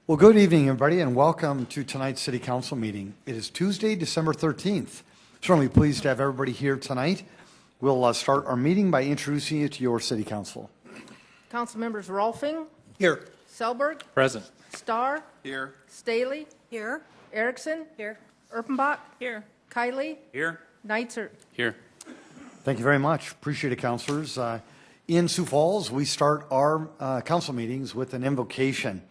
Well, good evening, everybody, and welcome to tonight's City Council meeting. It is Tuesday, December 13th. Certainly pleased to have everybody here tonight. We'll start our meeting by introducing you to your City Council. Council members Rolfing. Here. Selberg. Present. Starr. Here. Staley. Here. Erickson. Here. Erpenbach. Here. Kiley. Here. Neitzer. Here. Thank you very much. Appreciate it, councilors. In Sioux Falls, we start our council meetings with an invocation.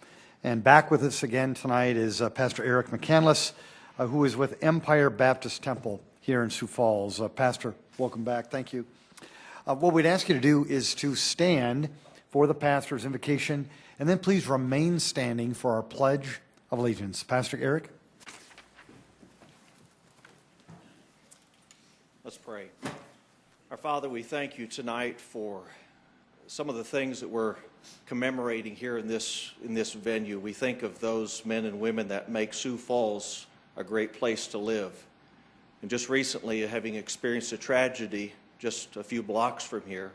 And back with us again tonight is Pastor Eric McCandless, who is with Empire Baptist Temple here in Sioux Falls. Pastor, welcome back. Thank you. What we'd ask you to do is to stand for the pastor's invocation, and then please remain standing for our Pledge of Allegiance. Pastor Eric. Let's pray. Our Father, we thank you tonight for some of the things that we're commemorating here in this venue. We think of those men and women that make Sioux Falls a great place to live. And just recently, having experienced a tragedy just a few blocks from here,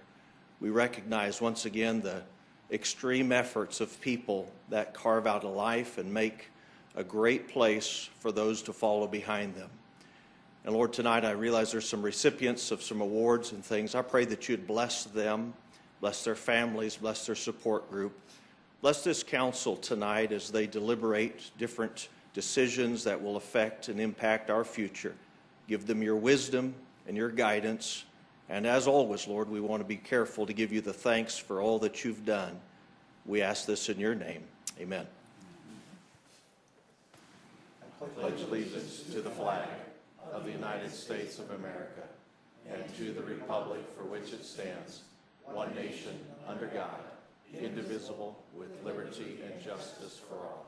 we recognize once again the extreme efforts of people that carve out a life and make a great place for those to follow behind them. And Lord, tonight I realize there's some recipients of some awards and things. I pray that you'd bless them, bless their families, bless their support group. Bless this council tonight as they deliberate different decisions that will affect and impact our future. Give them your wisdom and your guidance. And as always, Lord, we want to be careful to give you the thanks for all that you've done. We ask this in your name. Amen. I pledge allegiance to the flag of the United States of America and to the republic for which it stands, one nation, under God, indivisible, with liberty and justice for all.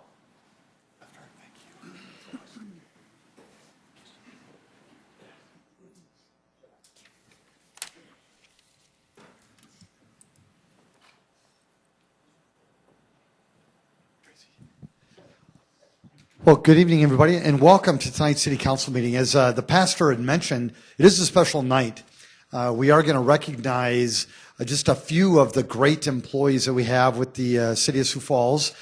Well, good evening, everybody, and welcome to tonight's City Council meeting. As the pastor had mentioned, it is a special night. We are going to recognize just a few of the great employees that we have with the City of Sioux Falls.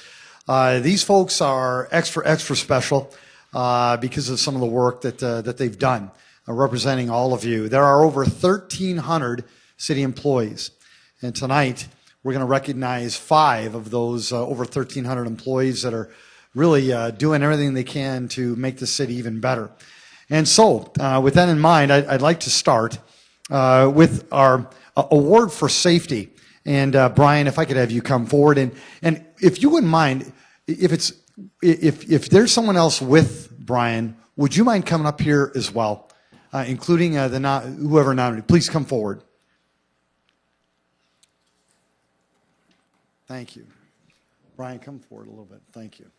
These folks are extra special because of some of the work that they've done representing all of you. There are over 1,300 city employees, and tonight we're going to recognize 5 of those over 1,300 employees that are really doing everything they can to make the city even better. And so, with that in mind, I'd like to start with our award for safety. And Brian, if I could have you come forward, and if you wouldn't mind, if there's someone else with Brian, would you mind coming up here as well, including whoever nominated? Please come forward. Thank you. Brian, come forward a little bit. Thank you.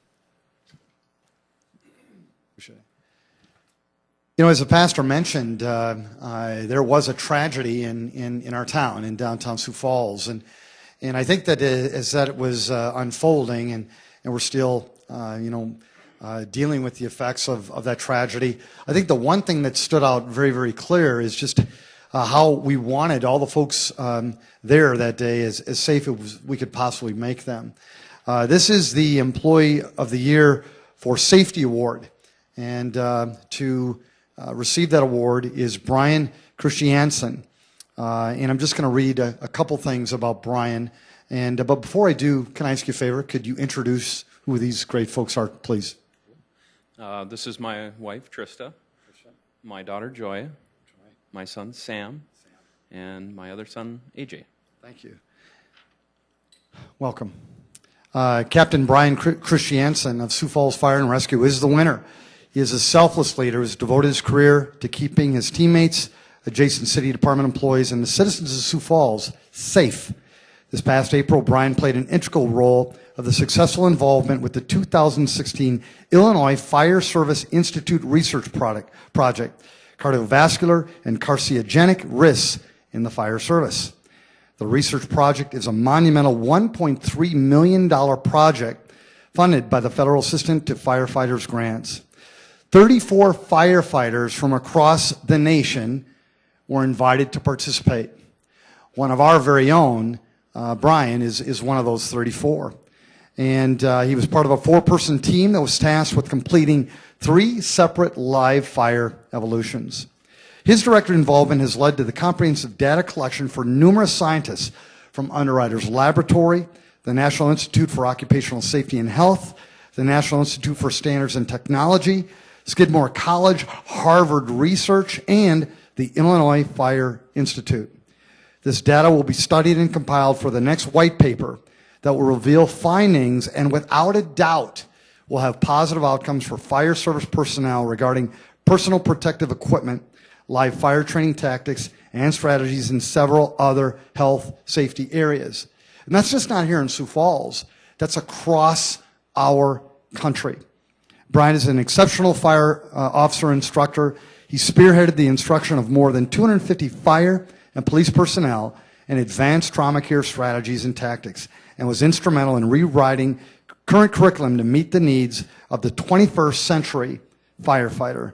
You know, as the pastor mentioned, there was a tragedy in our town, in downtown Sioux Falls, and I think that as that was unfolding, and we're still, dealing with the effects of that tragedy. I think the one thing that stood out very clear is just how we wanted all the folks there that day as safe as we could possibly make them. This is the Employee of the Year for Safety Award. And to receive that award is Brian Christiansen. And I'm just going to read a couple things about Brian. But before I do, can I ask you a favor? Could you introduce who these great folks are, please? This is my wife, Trista, my daughter, Joya, my son, Sam, and my other son, AJ. Thank you. Welcome. Captain Brian Christiansen of Sioux Falls Fire and Rescue is the winner. He is a selfless leader who has devoted his career to keeping his teammates, adjacent city department employees, and the citizens of Sioux Falls safe. This past April, Brian played an integral role of the successful involvement with the 2016 Illinois Fire Service Institute Research Project, Cardiovascular and Carcinogenic Risks in the Fire Service. The research project is a monumental $1.3 million project funded by the Federal Assistance to Firefighters grants. 34 firefighters from across the nation were invited to participate. One of our very own, Brian, is one of those 34. And he was part of a 4-person team that was tasked with completing 3 separate live fire evolutions. His direct involvement has led to the comprehensive data collection for numerous scientists from Underwriters Laboratory, the National Institute for Occupational Safety and Health, the National Institute for Standards and Technology, Skidmore College, Harvard Research, and the Illinois Fire Institute. This data will be studied and compiled for the next white paper that will reveal findings and without a doubt will have positive outcomes for fire service personnel regarding personal protective equipment, live fire training tactics, and strategies in several other health safety areas. And that's just not here in Sioux Falls. That's across our country. Brian is an exceptional fire officer instructor. He spearheaded the instruction of more than 250 fire and police personnel in advanced trauma care strategies and tactics, and was instrumental in rewriting current curriculum to meet the needs of the 21st century firefighter.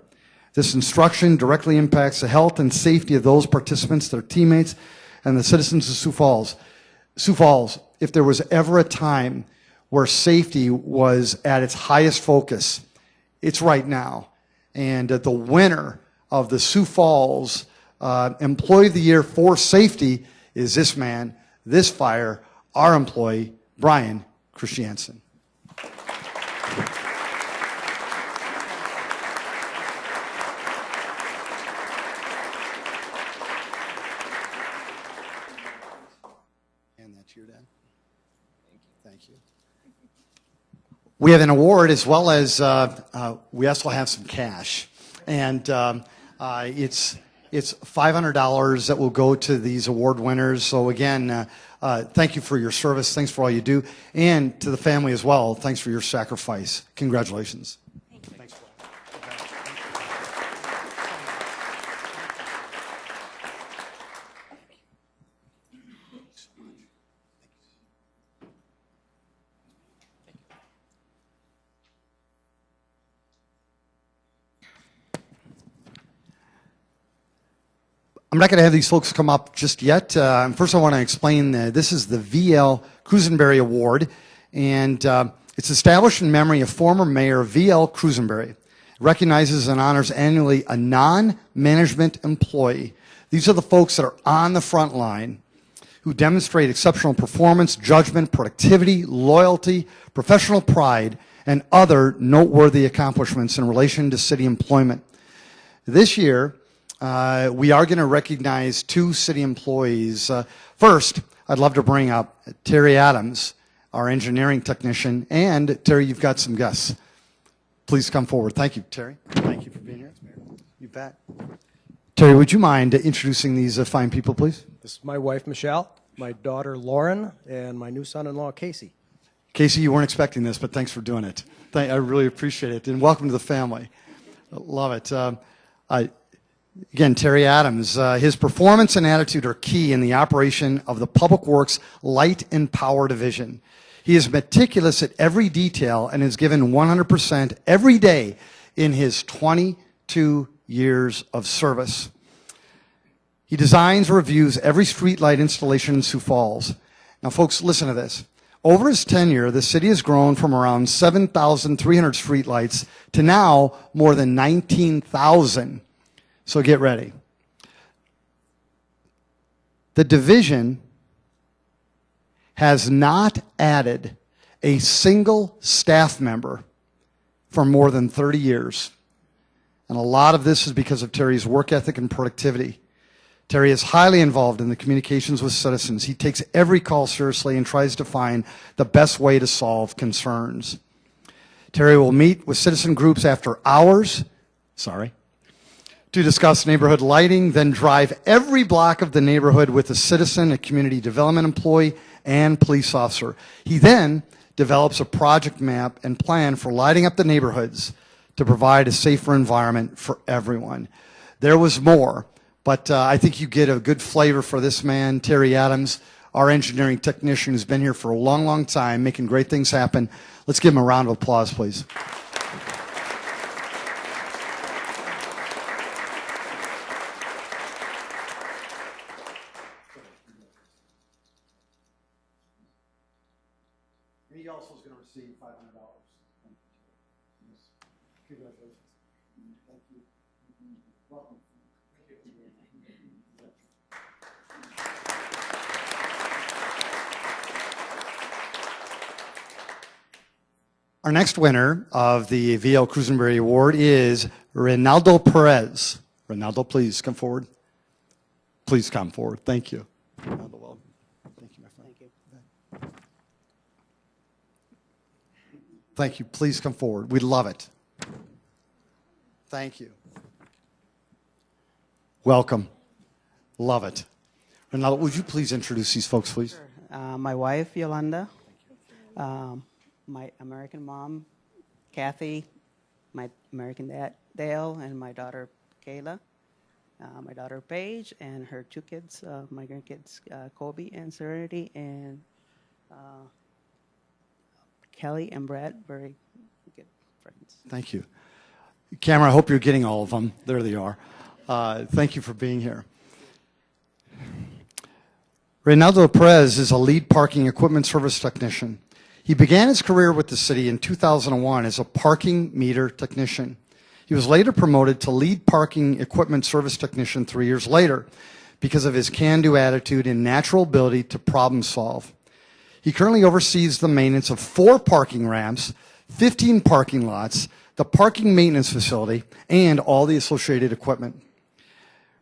This instruction directly impacts the health and safety of those participants, their teammates, and the citizens of Sioux Falls. Sioux Falls, if there was ever a time where safety was at its highest focus, it's right now. And the winner of the Sioux Falls Employee of the Year for Safety is this man, this fire, our employee, Brian Christiansen. And that's your dad. Thank you. We have an award as well as we also have some cash. And it's $500 that will go to these award winners. So again, thank you for your service. Thanks for all you do. And to the family as well, thanks for your sacrifice. Congratulations. Thanks. I'm not going to have these folks come up just yet. First, I want to explain this is the V.L. Crusenberry Award, and it's established in memory of former Mayor V.L. Crusenberry. It recognizes and honors annually a non-management employee. These are the folks that are on the front line who demonstrate exceptional performance, judgment, productivity, loyalty, professional pride, and other noteworthy accomplishments in relation to city employment. This year, we are going to recognize 2 city employees. First, I'd love to bring up Terry Adams, our engineering technician, and Terry, you've got some guests. Please come forward. Thank you, Terry. Thank you for being here. You bet. Terry, would you mind introducing these fine people, please? This is my wife, Michelle, my daughter, Lauren, and my new son-in-law, Casey. Casey, you weren't expecting this, but thanks for doing it. I really appreciate it, and welcome to the family. Love it. Again, Terry Adams, his performance and attitude are key in the operation of the Public Works Light and Power Division. He is meticulous at every detail and is given 100% every day in his 22 years of service. He designs or reviews every streetlight installation in Sioux Falls. Now, folks, listen to this. Over his tenure, the city has grown from around 7,300 streetlights to now more than 19,000. So get ready. The division has not added a single staff member for more than 30 years. And a lot of this is because of Terry's work ethic and productivity. Terry is highly involved in the communications with citizens. He takes every call seriously and tries to find the best way to solve concerns. Terry will meet with citizen groups after hours, to discuss neighborhood lighting, then drive every block of the neighborhood with a citizen, a community development employee, and police officer. He then develops a project map and plan for lighting up the neighborhoods to provide a safer environment for everyone. There was more, but I think you get a good flavor for this man, Terry Adams, our engineering technician who's been here for a long, long time, making great things happen. Let's give him a round of applause, please. he also is going to receive $500. Congratulations. Thank you. Welcome. Our next winner of the VL Cruisenberry Award is Reynaldo Perez. Reynaldo, please come forward. Please come forward. Thank you. Reynaldo, welcome. Thank you, my friend. Thank you. Thank you. Please come forward. We love it. Thank you. Welcome. Love it. Reynaldo, would you please introduce these folks, please? Sure. My wife, Yolanda. My American mom, Kathy. My American dad, Dale, and my daughter, Kayla. My daughter, Paige, and her two kids, my grandkids, Kobe and Serenity, and Kelly and Brad, very good friends. Thank you. Cameron, I hope you're getting all of them. There they are. Thank you for being here. Reynaldo Perez is a lead parking equipment service technician. He began his career with the city in 2001 as a parking meter technician. He was later promoted to lead parking equipment service technician 3 years later because of his can-do attitude and natural ability to problem solve. He currently oversees the maintenance of 4 parking ramps, 15 parking lots, the parking maintenance facility, and all the associated equipment.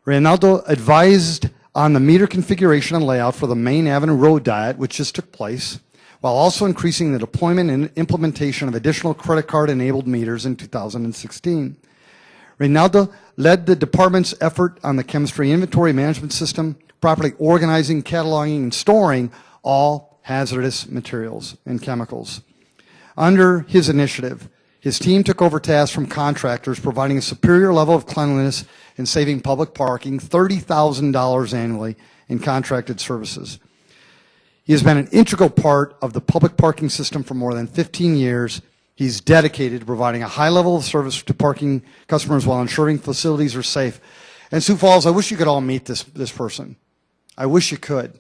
Reynaldo advised on the meter configuration and layout for the Main Avenue Road Diet, which just took place, while also increasing the deployment and implementation of additional credit card-enabled meters in 2016. Reynaldo led the department's effort on the chemistry inventory management system, properly organizing, cataloging, and storing all hazardous materials and chemicals. Under his initiative, his team took over tasks from contractors, providing a superior level of cleanliness and saving public parking $30,000 annually in contracted services. He has been an integral part of the public parking system for more than 15 years. He's dedicated to providing a high level of service to parking customers while ensuring facilities are safe. And Sioux Falls, I wish you could all meet this person. I wish you could.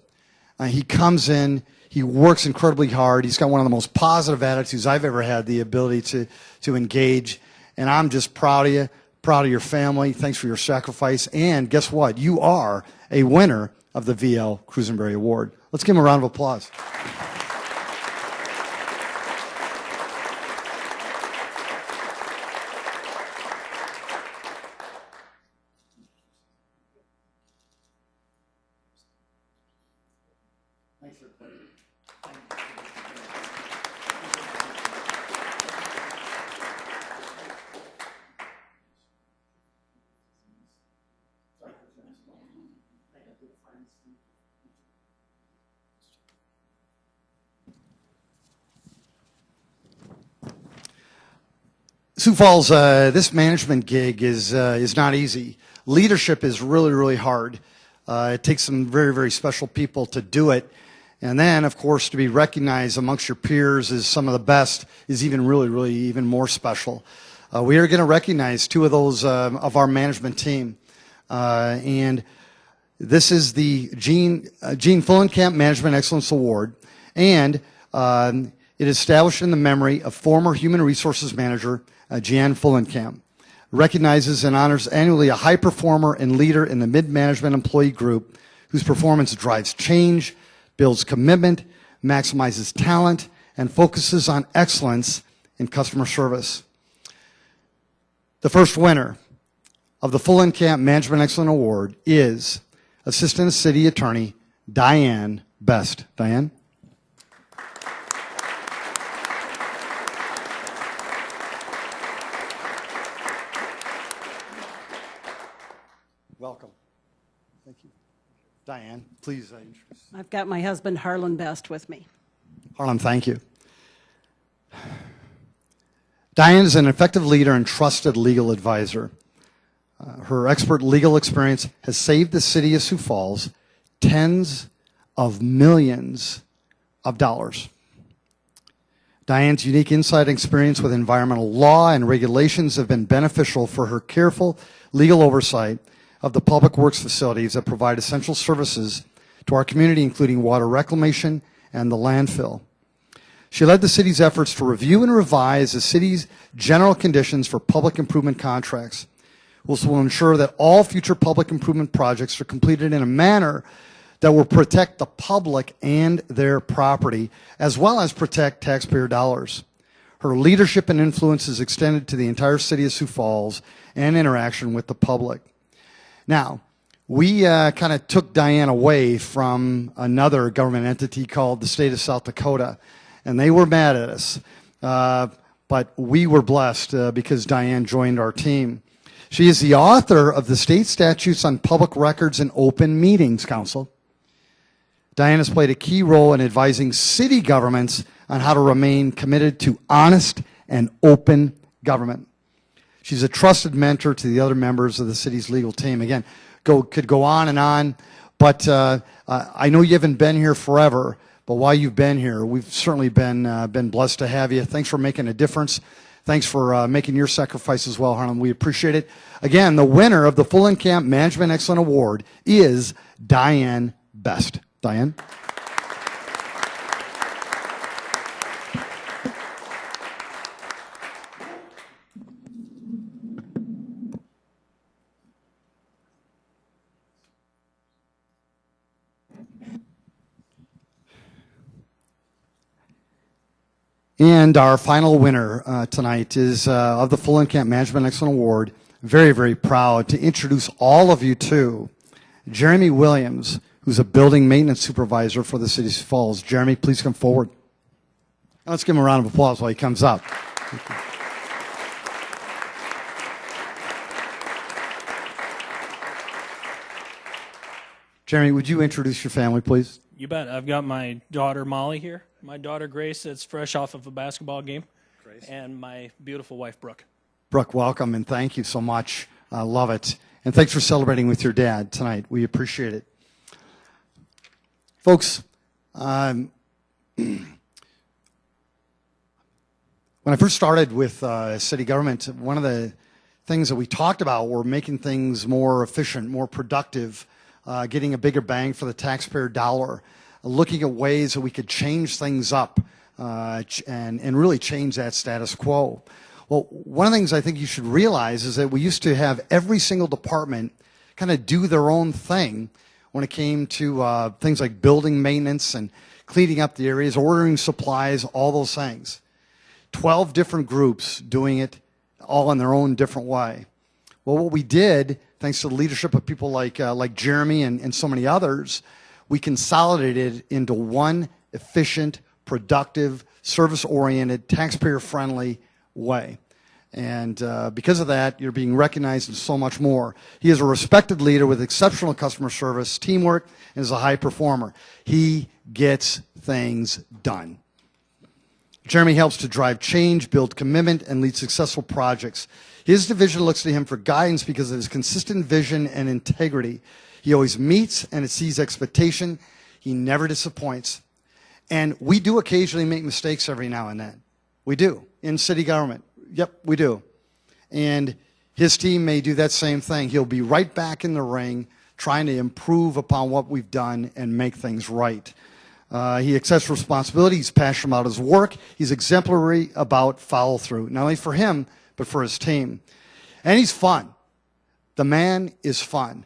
He comes in, he works incredibly hard. He's got one of the most positive attitudes I've ever had, the ability to engage. And I'm just proud of you, proud of your family. Thanks for your sacrifice. And guess what? You are a winner of the VL Cruisenberry Award. Let's give him a round of applause. Sioux Falls, this management gig is not easy. Leadership is really, really hard. It takes some very, very special people to do it. And then, of course, to be recognized amongst your peers as some of the best is even really, really even more special. We are going to recognize 2 of those of our management team. And this is the Gene Fullenkamp Management Excellence Award. And it is established in the memory of former Human Resources Manager Jan Fullenkamp. Recognizes and honors annually a high performer and leader in the mid-management employee group whose performance drives change, builds commitment, maximizes talent, and focuses on excellence in customer service. The first winner of the Fullenkamp Management Excellence Award is Assistant City Attorney Diane Best. Diane? Welcome. Thank you. Diane, please introduce. I've got my husband, Harlan Best, with me. Harlan, thank you. Diane is an effective leader and trusted legal advisor. Her expert legal experience has saved the city of Sioux Falls tens of millions of dollars. Diane's unique insight and experience with environmental law and regulations have been beneficial for her careful legal oversight of the public works facilities that provide essential services to our community, including water reclamation and the landfill. She led the city's efforts to review and revise the city's general conditions for public improvement contracts, which will ensure that all future public improvement projects are completed in a manner that will protect the public and their property, as well as protect taxpayer dollars. Her leadership and influence is extended to the entire city of Sioux Falls and interaction with the public. Now, we kind of took Diane away from another government entity called the state of South Dakota, and they were mad at us. But we were blessed because Diane joined our team. She is the author of the State Statutes on Public Records and Open Meetings Council. Diane has played a key role in advising city governments on how to remain committed to honest and open government. She's a trusted mentor to the other members of the city's legal team. Again, could go on, but I know you haven't been here forever, but while you've been here, we've certainly been blessed to have you. Thanks for making a difference. Thanks for making your sacrifice as well, Harlan. We appreciate it. Again, the winner of the Full Camp Management Excellent Award is Diane Best. Diane? And our final winner tonight is of the Full Camp Management Excellent Award. Very, very proud to introduce all of you to Jeremy Williams, who's a building maintenance supervisor for the City of Sioux Falls. Jeremy, please come forward. And let's give him a round of applause while he comes up. Jeremy, would you introduce your family, please? You bet. I've got my daughter Molly here, my daughter Grace that's fresh off of a basketball game, Grace, and my beautiful wife Brooke. Brooke, welcome and thank you so much. I love it. And thanks for celebrating with your dad tonight. We appreciate it. Folks, when I first started with city government, one of the things that we talked about were making things more efficient, more productive, getting a bigger bang for the taxpayer dollar, looking at ways that we could change things up and really change that status quo. Well, one of the things I think you should realize is that we used to have every single department kind of do their own thing when it came to things like building maintenance and cleaning up the areas, ordering supplies, all those things. 12 different groups doing it all in their own different way. Well, what we did, thanks to the leadership of people like Jeremy and so many others, we consolidated into one efficient, productive, service-oriented, taxpayer-friendly way. And because of that, you're being recognized and so much more. He is a respected leader with exceptional customer service, teamwork, and is a high performer. He gets things done. Jeremy helps to drive change, build commitment, and lead successful projects. His division looks to him for guidance because of his consistent vision and integrity. He always meets and exceeds expectation. He never disappoints. And we do occasionally make mistakes every now and then. We do, in city government. Yep, we do. And his team may do that same thing. He'll be right back in the ring trying to improve upon what we've done and make things right. He accepts responsibility. He's passionate about his work. He's exemplary about follow-through, not only for him, but for his team. And he's fun. The man is fun.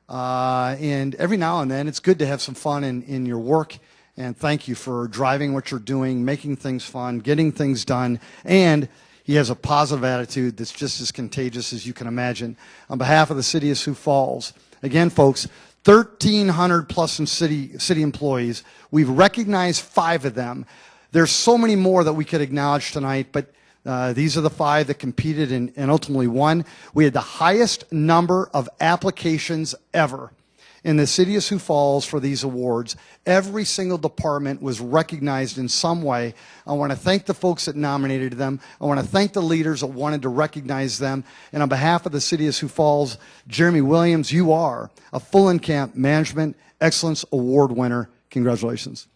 And every now and then, it's good to have some fun in your work. And thank you for driving what you're doing, making things fun, getting things done. And he has a positive attitude that's just as contagious as you can imagine. On behalf of the City of Sioux Falls, again, folks, 1,300 plus in city employees. We've recognized 5 of them. There's so many more that we could acknowledge tonight, but these are the 5 that competed and ultimately won. We had the highest number of applications ever in the City of Sioux Falls for these awards. Every single department was recognized in some way. I want to thank the folks that nominated them. I want to thank the leaders that wanted to recognize them. And on behalf of the City of Sioux Falls, Jeremy Williams, you are a Full Camp Management Excellence Award winner. Congratulations.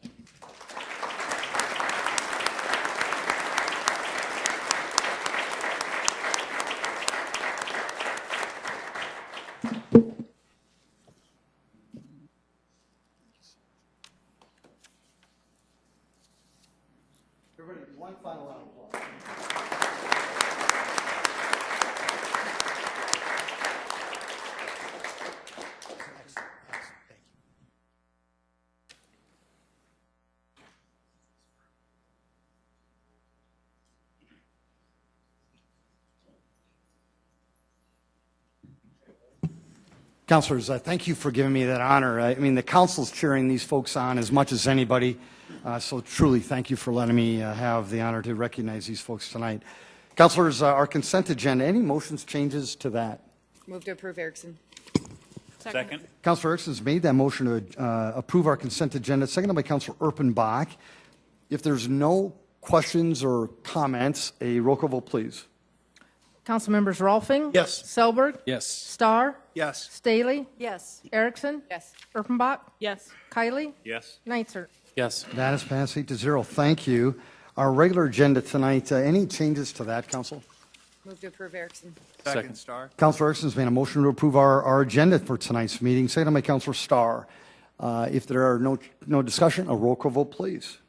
Everybody, one final round of applause. Councilors, thank you for giving me that honor. I mean, the council's cheering these folks on as much as anybody, so truly thank you for letting me have the honor to recognize these folks tonight. Councilors, our consent agenda, any motions, changes to that? Move to approve, Erickson. Second. Councilor Erickson's made that motion to approve our consent agenda, seconded by Councilor Erpenbach. If there's no questions or comments, a roll call vote, please. Council members Rolfing. Yes. Selberg. Yes. Starr. Yes. Staley. Yes. Erickson. Yes. Erpenbach. Yes. Kylie. Yes. Neitzer. Yes. That is passed 8-0. Thank you. Our regular agenda tonight, any changes to that, Council? Move to approve, Erickson. Second. Star. Councilor Erickson's made a motion to approve our agenda for tonight's meeting, seconded by Councilor Starr. If there are no discussion, a roll call vote, please.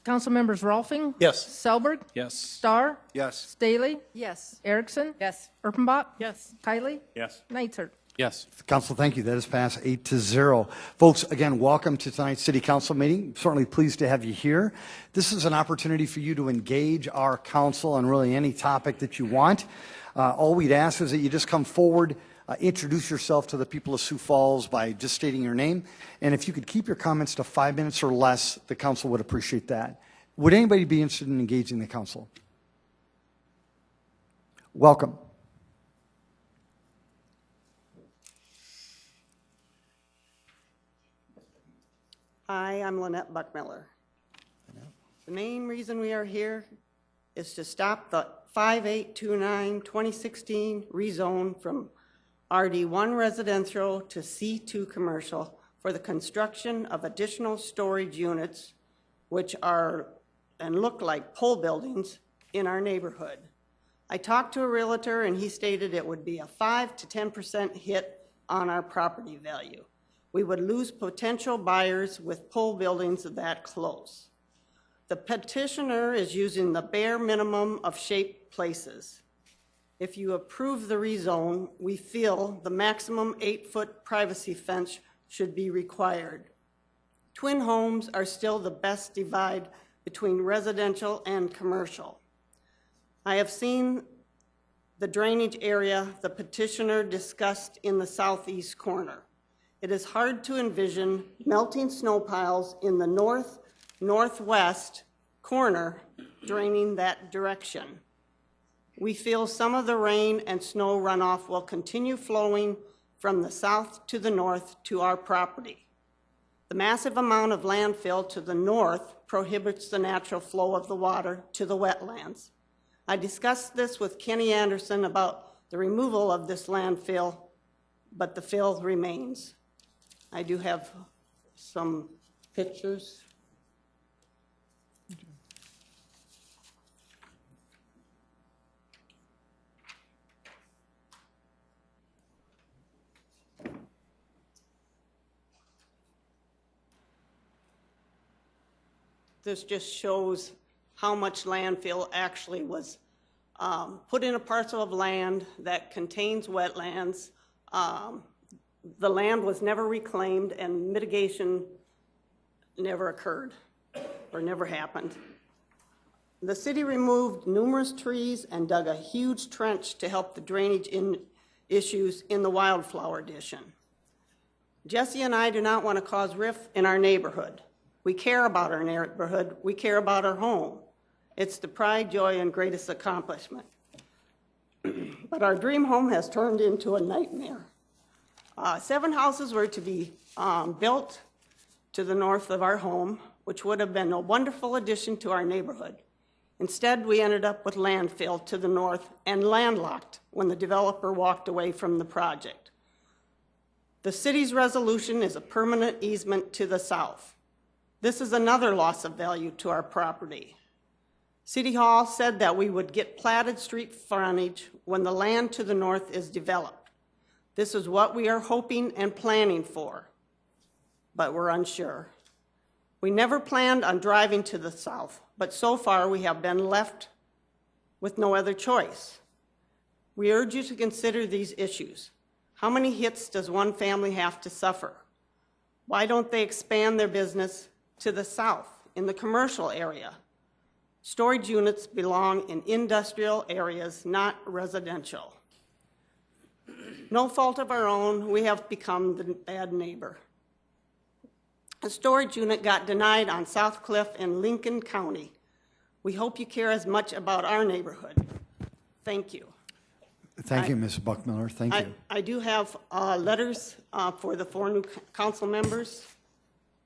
Council members Rolfing. Yes. Selberg. Yes. Starr. Yes. Staley. Yes. Erickson. Yes. Erpenbach. Yes. Kylie. Yes. Neitzer. Yes. Council, thank you. That is passed 8-0. Folks, again, welcome to tonight's City Council meeting. Certainly pleased to have you here. This is an opportunity for you to engage our council on really any topic that you want. All we'd ask is that you just come forward, introduce yourself to the people of Sioux Falls by just stating your name. And if you could keep your comments to 5 minutes or less, the council would appreciate that. Would anybody be interested in engaging the council? Welcome. Hi, I'm Lynette Buckmiller. The main reason we are here is to stop the 5829-2016 rezone from RD1 residential to C2 commercial for the construction of additional storage units, which are and look like pole buildings in our neighborhood. I talked to a realtor and he stated it would be a 5 to 10% hit on our property value. We would lose potential buyers with pole buildings that close. The petitioner is using the bare minimum of shaped places. If you approve the rezone, we feel the maximum 8-foot privacy fence should be required. Twin homes are still the best divide between residential and commercial. I have seen the drainage area the petitioner discussed in the southeast corner. It is hard to envision melting snow piles in the northwest corner draining that direction. We feel some of the rain and snow runoff will continue flowing from the south to the north to our property. The massive amount of landfill to the north prohibits the natural flow of the water to the wetlands. I discussed this with Kenny Anderson about the removal of this landfill, but the fill remains. I do have some pictures. This just shows how much landfill actually was put in a parcel of land that contains wetlands. The land was never reclaimed and mitigation never occurred or never happened. The city removed numerous trees and dug a huge trench to help the drainage issues in the wildflower addition. Jesse and I do not want to cause rift in our neighborhood. We care about our neighborhood. We care about our home. It's the pride, joy, and greatest accomplishment. But our dream home has turned into a nightmare. 7 houses were to be built to the north of our home, which would have been a wonderful addition to our neighborhood. Instead, we ended up with landfill to the north and landlocked when the developer walked away from the project. The city's resolution is a permanent easement to the south. This is another loss of value to our property. City Hall said that we would get platted street frontage when the land to the north is developed. This is what we are hoping and planning for, but we're unsure. We never planned on driving to the south, but so far we have been left with no other choice. We urge you to consider these issues. How many hits does one family have to suffer? Why don't they expand their business to the south, in the commercial area? Storage units belong in industrial areas, not residential. No fault of our own, we have become the bad neighbor. A storage unit got denied on South Cliff in Lincoln County. We hope you care as much about our neighborhood. Thank you. Thank you, Ms. Buckmiller. Thank you. I do have letters for the 4 new council members,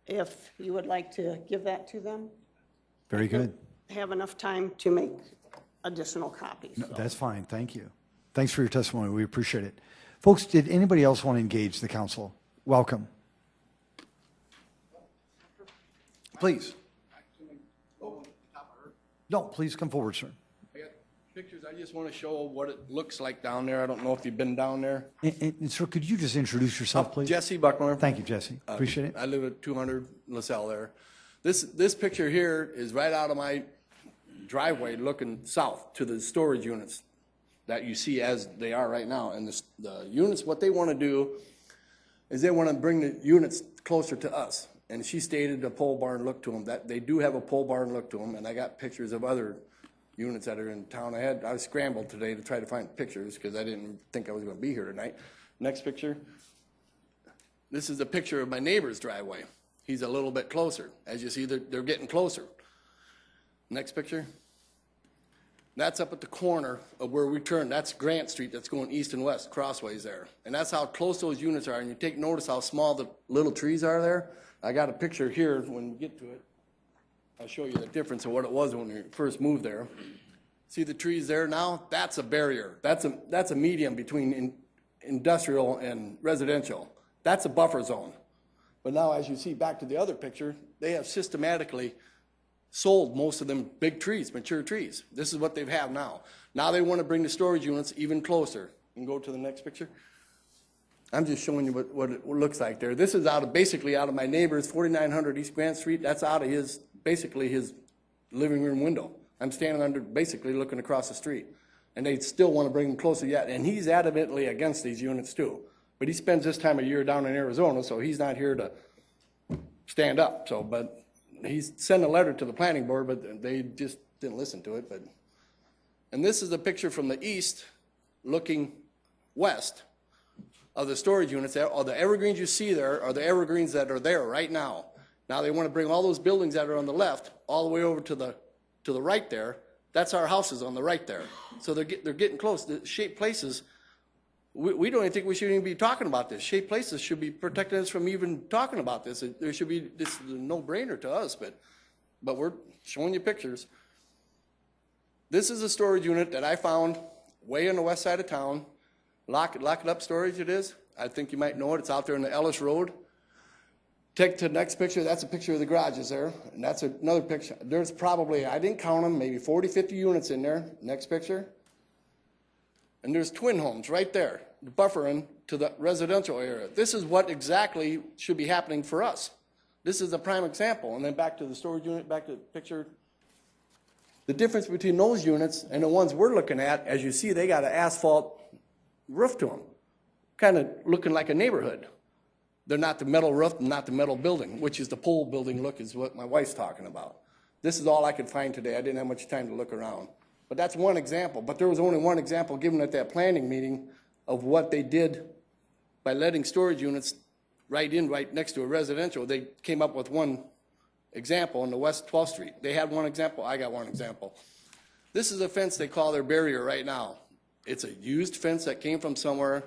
if you would like to give that to them. Very good. Have enough time to make additional copies. No, that's fine. Thank you. Thanks for your testimony. We appreciate it. Folks, did anybody else want to engage the council? Welcome. Please. No, please come forward, sir. I got pictures. I just want to show what it looks like down there. I don't know if you've been down there. And sir, could you just introduce yourself, please? Jesse Buckmiller. Thank you, Jesse. Appreciate it. I live at 200 LaSalle there. This picture here is right out of my driveway looking south to the storage units that you see as they are right now. And the units, what they want to do is they want to bring the units closer to us. And she stated a pole barn look to them. That they do have a pole barn look to them. And I got pictures of other units that are in town. I was scrambled today to try to find pictures because I didn't think I was going to be here tonight. Next picture. This is a picture of my neighbor's driveway. He's a little bit closer. As you see, they're getting closer. Next picture. That's up at the corner of where we turn. That's Grant Street. That's going east and west, crossways there. And that's how close those units are. And you take notice how small the little trees are there. I got a picture here. When we get to it, I'll show you the difference of what it was when we first moved there. See the trees there now? That's a barrier. That's a medium between industrial and residential. That's a buffer zone. But now, as you see back to the other picture, they have systematically sold most of them big trees, mature trees. This is what they have now. Now they want to bring the storage units even closer. You can go to the next picture. I'm just showing you what it looks like there. This is basically out of my neighbor's 4900 East Grant Street. That's out of basically his living room window. I'm standing under, basically looking across the street. And they still want to bring them closer yet. And he's adamantly against these units too. But he spends this time of year down in Arizona, so he's not here to stand up. But he's sent a letter to the planning board, but they just didn't listen to it. And this is a picture from the east looking west of the storage units. All the evergreens you see there are the evergreens that are there right now. Now they want to bring all those buildings that are on the left all the way over to the right there. That's our houses on the right there. So they're getting close. The shaped places, we don't even think we should even be talking about this. Shaped places should be protecting us from even talking about this. There should be, this is a no-brainer to us, but we're showing you pictures. This is a storage unit that I found way on the west side of town. Lock it up storage it is. I think you might know it. It's out there on the Ellis Road. Take to the next picture. That's a picture of the garages there. And that's another picture. There's probably, I didn't count them, maybe 40, 50 units in there. Next picture. And there's twin homes right there, buffering to the residential area. This is what exactly should be happening for us. This is a prime example. And then back to the storage unit, back to the picture. The difference between those units and the ones we're looking at, as you see, they got an asphalt roof to them, kind of looking like a neighborhood. They're not the metal roof, not the metal building, which is the pole building look is what my wife's talking about. This is all I could find today. I didn't have much time to look around. But that's one example. But there was only one example given at that planning meeting of what they did by letting storage units right next to a residential. They came up with one example on the West 12th Street. They had one example. I got one example. This is a fence they call their barrier right now. It's a used fence that came from somewhere.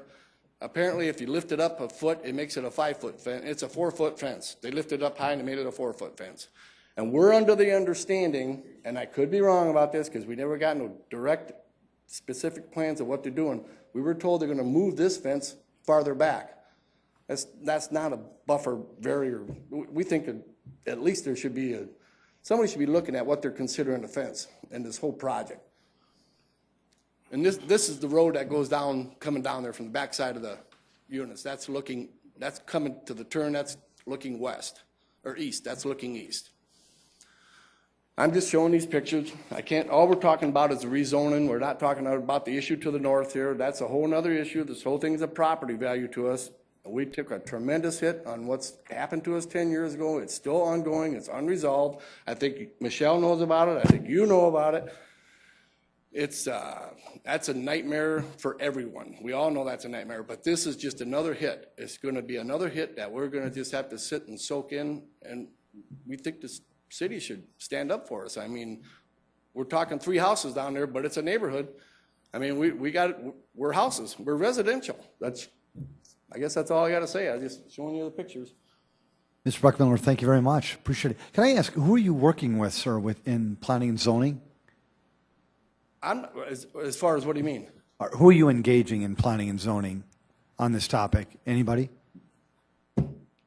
Apparently, if you lift it up a foot, it makes it a 5-foot fence. It's a 4-foot fence. They lifted it up high and they made it a 4-foot fence. And we're under the understanding, and I could be wrong about this because we never got no direct, specific plans of what they're doing. We were told they're going to move this fence farther back. That's not a buffer barrier. We think at least there should be somebody should be looking at what they're considering a fence in this whole project. And this is the road that goes down, coming down there from the back side of the units. That's coming to the turn, that's looking west. or east. That's looking east. I'm just showing these pictures. All we're talking about is the rezoning. We're not talking about the issue to the north here. That's a whole nother issue. This whole thing is a property value to us. We took a tremendous hit on what's happened to us 10 years ago. It's still ongoing. It's unresolved. I think Michelle knows about it. I think you know about it. That's a nightmare for everyone. We all know that's a nightmare, but this is just another hit. It's going to be another hit that we're going to just have to sit and soak in, and we think the city should stand up for us. I mean, we're talking 3 houses down there, but it's a neighborhood. I mean, we're houses. We're residential. I guess that's all I got to say. I'm just showing you the pictures. Mr. Buckmiller, thank you very much. Appreciate it. Can I ask, who are you working with, sir, in planning and zoning? As far as what do you mean? Who are you engaging in planning and zoning on this topic? Anybody?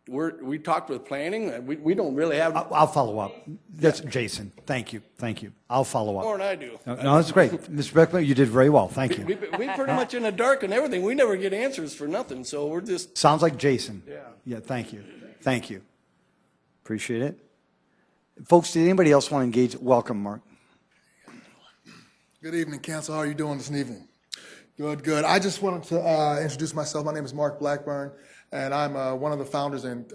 We talked with planning. We don't really have. I'll follow up. That's Jason. Thank you. Thank you. I'll follow up. More than I do. No, that's great. Mr. Beckman, you did very well. Thank you. We pretty much in the dark and everything. We never get answers for nothing, so we're just. Sounds like Jason. Yeah. Yeah, thank you. Thank you. Appreciate it. Folks, did anybody else want to engage? Welcome, Mark. Good evening, Council. How are you doing this evening? Good, good. I just wanted to introduce myself. My name is Mark Blackburn, and I'm one of the founders and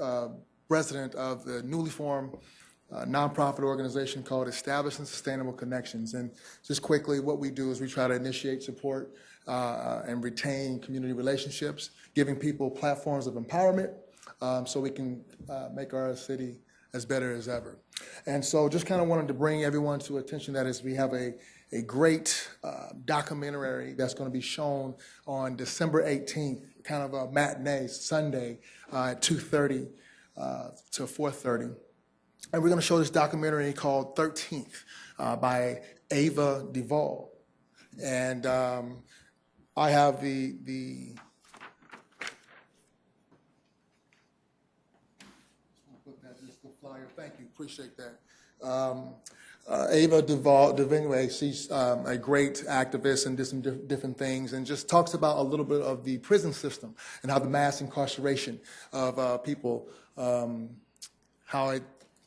president of the newly formed nonprofit organization called Establishing Sustainable Connections. And just quickly, what we do is we try to initiate, support, and retain community relationships, giving people platforms of empowerment so we can make our city as better as ever. And so just kind of wanted to bring everyone to attention that is we have a great documentary that's going to be shown on December 18th, kind of a matinee Sunday at 2:30 to 4:30. And we're going to show this documentary called 13th by Ava Duvall. And I have the flyer. Thank you. Appreciate that. Ava Duvall, she's a great activist and did some different things and just talks about a little bit of the prison system and how the mass incarceration of people, how it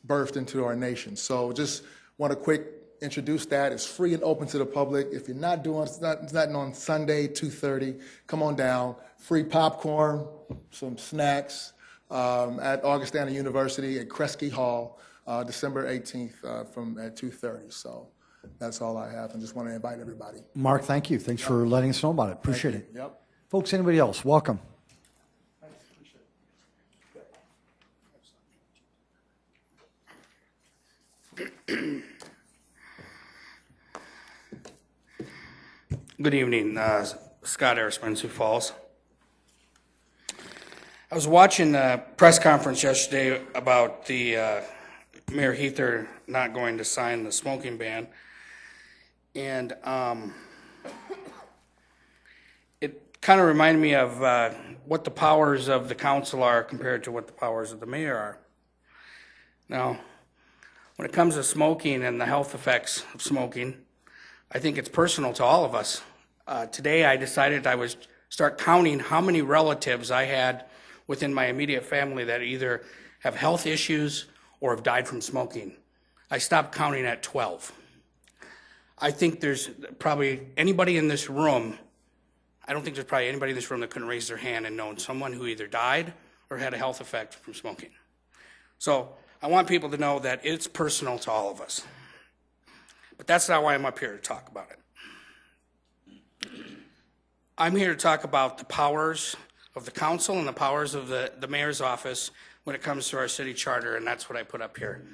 birthed into our nation. So just want to quick introduce that. It's free and open to the public. If you're not doing it's not on Sunday, 2:30, come on down. Free popcorn, some snacks at Augustana University at Kresge Hall. December 18th at 2:30. So that's all I have, and just want to invite everybody. Mark, thank you. Thanks for letting us know about it. Appreciate it. Yep. Folks, anybody else? Welcome. Good evening, Scott Erisman, Sioux Falls. I was watching the press conference yesterday about the Mayor Heather not going to sign the smoking ban, and it kind of reminded me of what the powers of the council are compared to what the powers of the mayor are. Now, when it comes to smoking and the health effects of smoking, I think it's personal to all of us. Today I decided I would start counting how many relatives I had within my immediate family that either have health issues or have died from smoking. I stopped counting at 12. I think there's probably anybody in this room, I don't think there's probably anybody in this room that couldn't raise their hand and known someone who either died or had a health effect from smoking. So I want people to know that it's personal to all of us. But that's not why I'm up here to talk about it. I'm here to talk about the powers of the council and the powers of the mayor's office when it comes to our city charter, and that's what I put up here.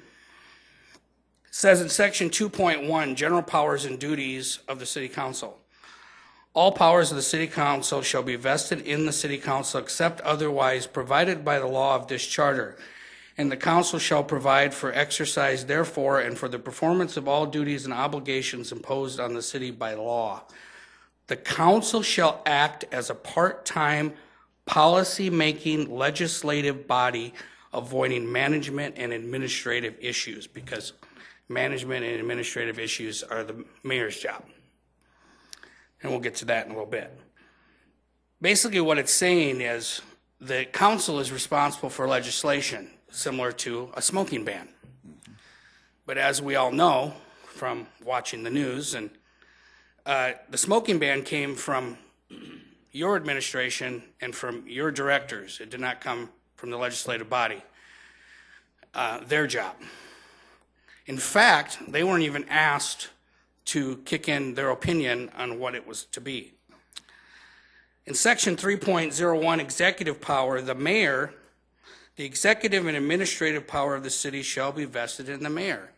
It says in section 2.1, general powers and duties of the city council. All powers of the city council shall be vested in the city council except otherwise provided by the law of this charter. And the council shall provide for exercise therefore and for the performance of all duties and obligations imposed on the city by law. The council shall act as a part-time policy-making legislative body avoiding management and administrative issues, because management and administrative issues are the mayor's job. And we'll get to that in a little bit. Basically what it's saying is the council is responsible for legislation. similar to a smoking ban. But as we all know from watching the news, and the smoking ban came from your administration and from your directors. It did not come from the legislative body, their job. In fact, they weren't even asked to kick in their opinion on what it was to be. In section 3.01, executive power, the mayor, the executive and administrative power of the city shall be vested in the mayor.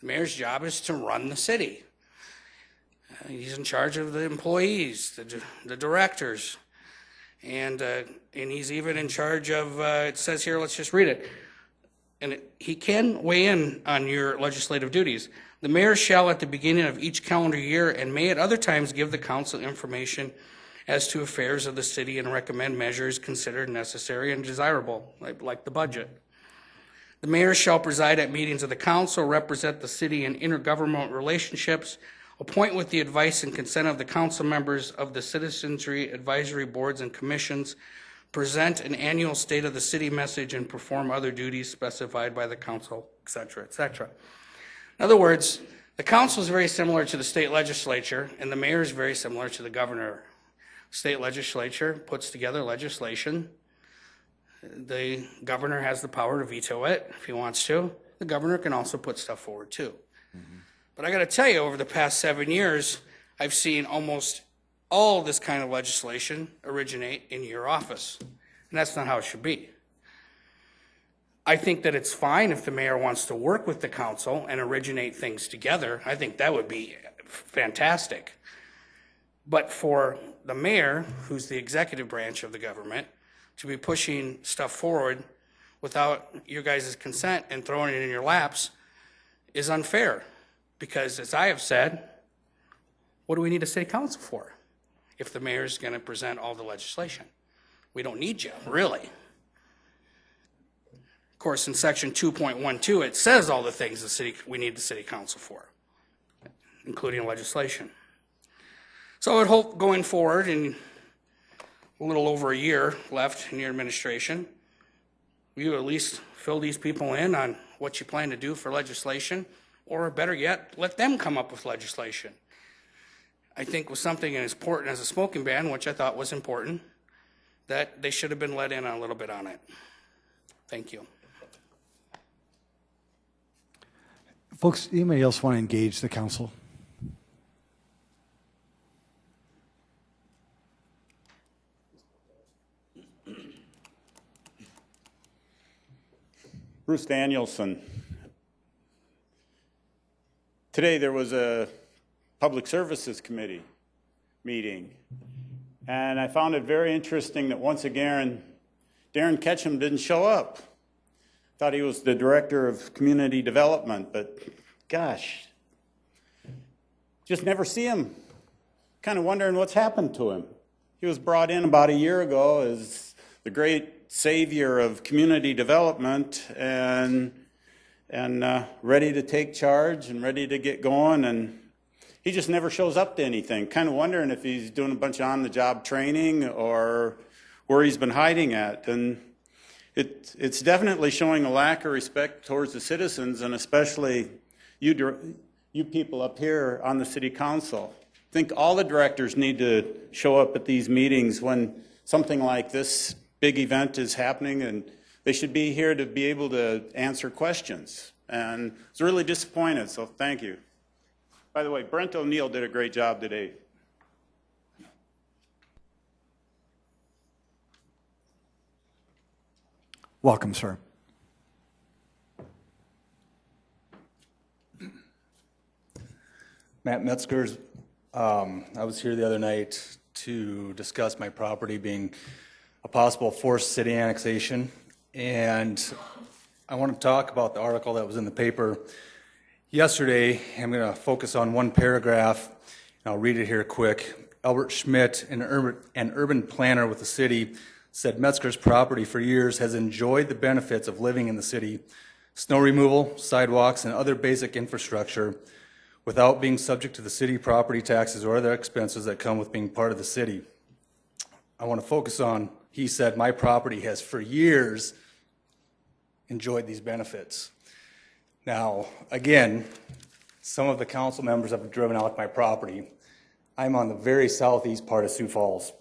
The mayor's job is to run the city. He's in charge of the employees, the directors, and he's even in charge of, it says here, let's just read it. And he can weigh in on your legislative duties. The mayor shall at the beginning of each calendar year and may at other times give the council information as to affairs of the city and recommend measures considered necessary and desirable, like the budget. The mayor shall preside at meetings of the council, represent the city in intergovernmental relationships, appoint with the advice and consent of the council members of the citizenry advisory boards and commissions, present an annual state of the city message, and perform other duties specified by the council, etc., etc. In other words, the council is very similar to the state legislature, and the mayor is very similar to the governor. State legislature puts together legislation. The governor has the power to veto it if he wants to. The governor can also put stuff forward too. But I got to tell you, over the past 7 years, I've seen almost all this kind of legislation originate in your office. And that's not how it should be. I think that it's fine if the mayor wants to work with the council and originate things together. I think that would be fantastic. But for the mayor, who's the executive branch of the government, to be pushing stuff forward without your guys' consent and throwing it in your laps is unfair. Because as I have said, what do we need a city council for if the mayor's going to present all the legislation? We don't need you, really. Of course, in section 2.12, it says all the things we need the city council for, including legislation. So I would hope going forward, in a little over a year left in your administration, you at least fill these people in on what you plan to do for legislation, or better yet, let them come up with legislation. I think with something as important as a smoking ban, which I thought was important, that they should have been let in on a little bit on it. Thank you. Folks, anybody else want to engage the council? Bruce Danielson. Today there was a Public Services Committee meeting, and I found it very interesting that once again Darren Ketchum didn't show up. Thought he was the Director of Community Development, but gosh, just never see him. Kind of wondering what's happened to him. He was brought in about a year ago as the great savior of community development and ready to take charge and ready to get going, and he just never shows up to anything. Kind of wondering if he's doing a bunch of on-the-job training or where he's been hiding at. And it's definitely showing a lack of respect towards the citizens, and especially you people up here on the city council. I think all the directors need to show up at these meetings when something like this big event is happening, and they should be here to be able to answer questions. And I was really disappointed, so thank you. By the way, Brent O'Neill did a great job today. Welcome, sir. Matt Metzger's. I was here the other night to discuss my property being a possible forced city annexation, and I want to talk about the article that was in the paper yesterday. I'm going to focus on one paragraph, and I'll read it here quick. Albert Schmidt, an urban planner with the city, said Metzger's property for years has enjoyed the benefits of living in the city, snow removal, sidewalks, and other basic infrastructure without being subject to the city property taxes or other expenses that come with being part of the city. I want to focus on, he said, my property has for years enjoyed these benefits. Now, again, some of the council members have driven out my property. I'm on the very southeast part of Sioux Falls.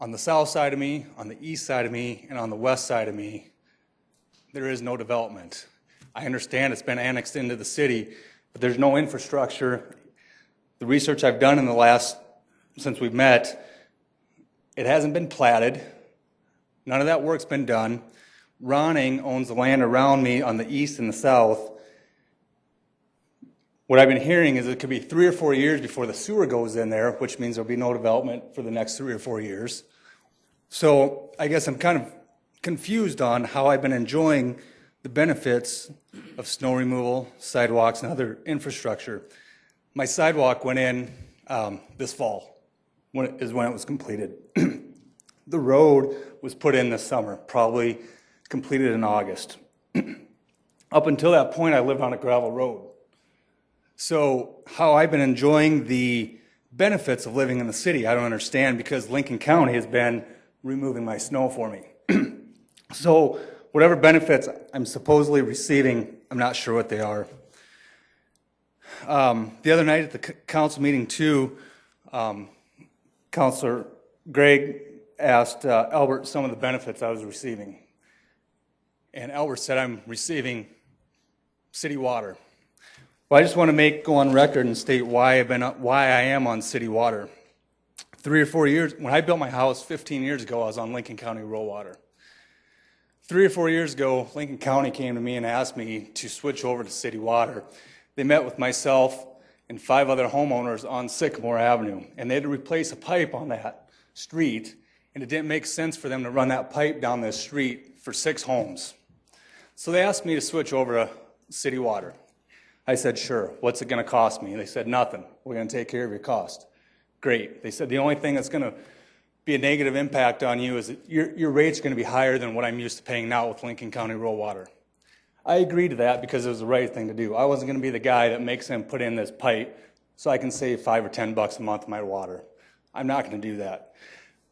On the south side of me, on the east side of me, and on the west side of me, there is no development. I understand it's been annexed into the city, but there's no infrastructure. The research I've done in the since we've met, it hasn't been platted. None of that work's been done. Ronning owns the land around me on the east and the south. What I've been hearing is it could be 3 or 4 years before the sewer goes in there, which means there'll be no development for the next 3 or 4 years. So I guess I'm kind of confused on how I've been enjoying the benefits of snow removal, sidewalks, and other infrastructure. My sidewalk went in this fall, when it was completed. The road was put in this summer, probably completed in August. Up until that point, I lived on a gravel road. So how I've been enjoying the benefits of living in the city, I don't understand, because Lincoln County has been removing my snow for me. So whatever benefits I'm supposedly receiving, I'm not sure what they are. The other night at the council meeting too, Councilor Gregg asked Albert some of the benefits I was receiving. And Albert said I'm receiving city water. Well, I just want to go on record and state why I am on city water. 3 or 4 years, when I built my house 15 years ago, I was on Lincoln County rural water. 3 or 4 years ago, Lincoln County came to me and asked me to switch over to city water. They met with myself and 5 other homeowners on Sycamore Avenue, and they had to replace a pipe on that street, and it didn't make sense for them to run that pipe down this street for 6 homes. So they asked me to switch over to city water. I said, sure. What's it going to cost me? And they said, nothing. We're going to take care of your cost. Great. They said the only thing that's going to be a negative impact on you is that your rate's going to be higher than what I'm used to paying now with Lincoln County rural water. I agreed to that because it was the right thing to do. I wasn't going to be the guy that makes them put in this pipe so I can save $5 or $10 a month on my water. I'm not going to do that.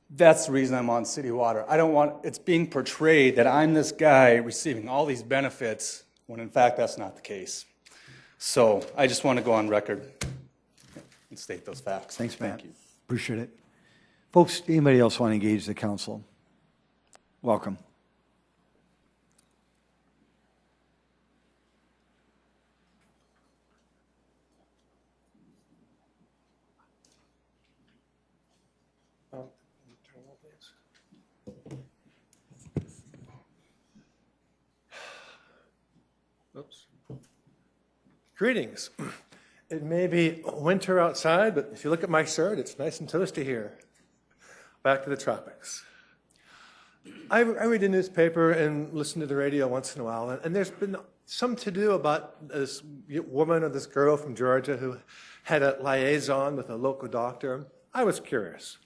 That's the reason I'm on city water. I don't want it's being portrayed that I'm this guy receiving all these benefits when in fact that's not the case. So I just want to go on record and state those facts. Thanks, Matt. Thank you. Appreciate it. Folks, anybody else want to engage the council? Welcome. Oops. Greetings. It may be winter outside, but if you look at my shirt, it's nice and toasty here. Back to the tropics. I read the newspaper and listen to the radio once in a while, and there's been some to-do about this woman or this girl from Georgia who had a liaison with a local doctor. I was curious.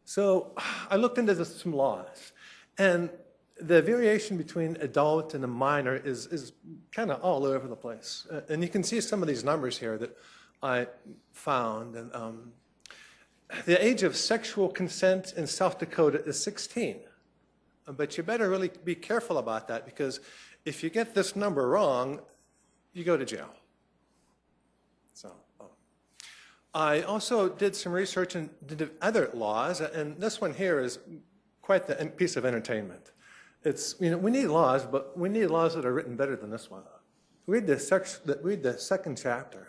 So I looked into some laws, and the variation between adult and a minor is kind of all over the place. And you can see some of these numbers here that I found. And the age of sexual consent in South Dakota is 16. But you better really be careful about that, because if you get this number wrong, you go to jail. So I also did some research into other laws, and this one here is quite the piece of entertainment. It's, we need laws, but we need laws that are written better than this one. Read the second chapter,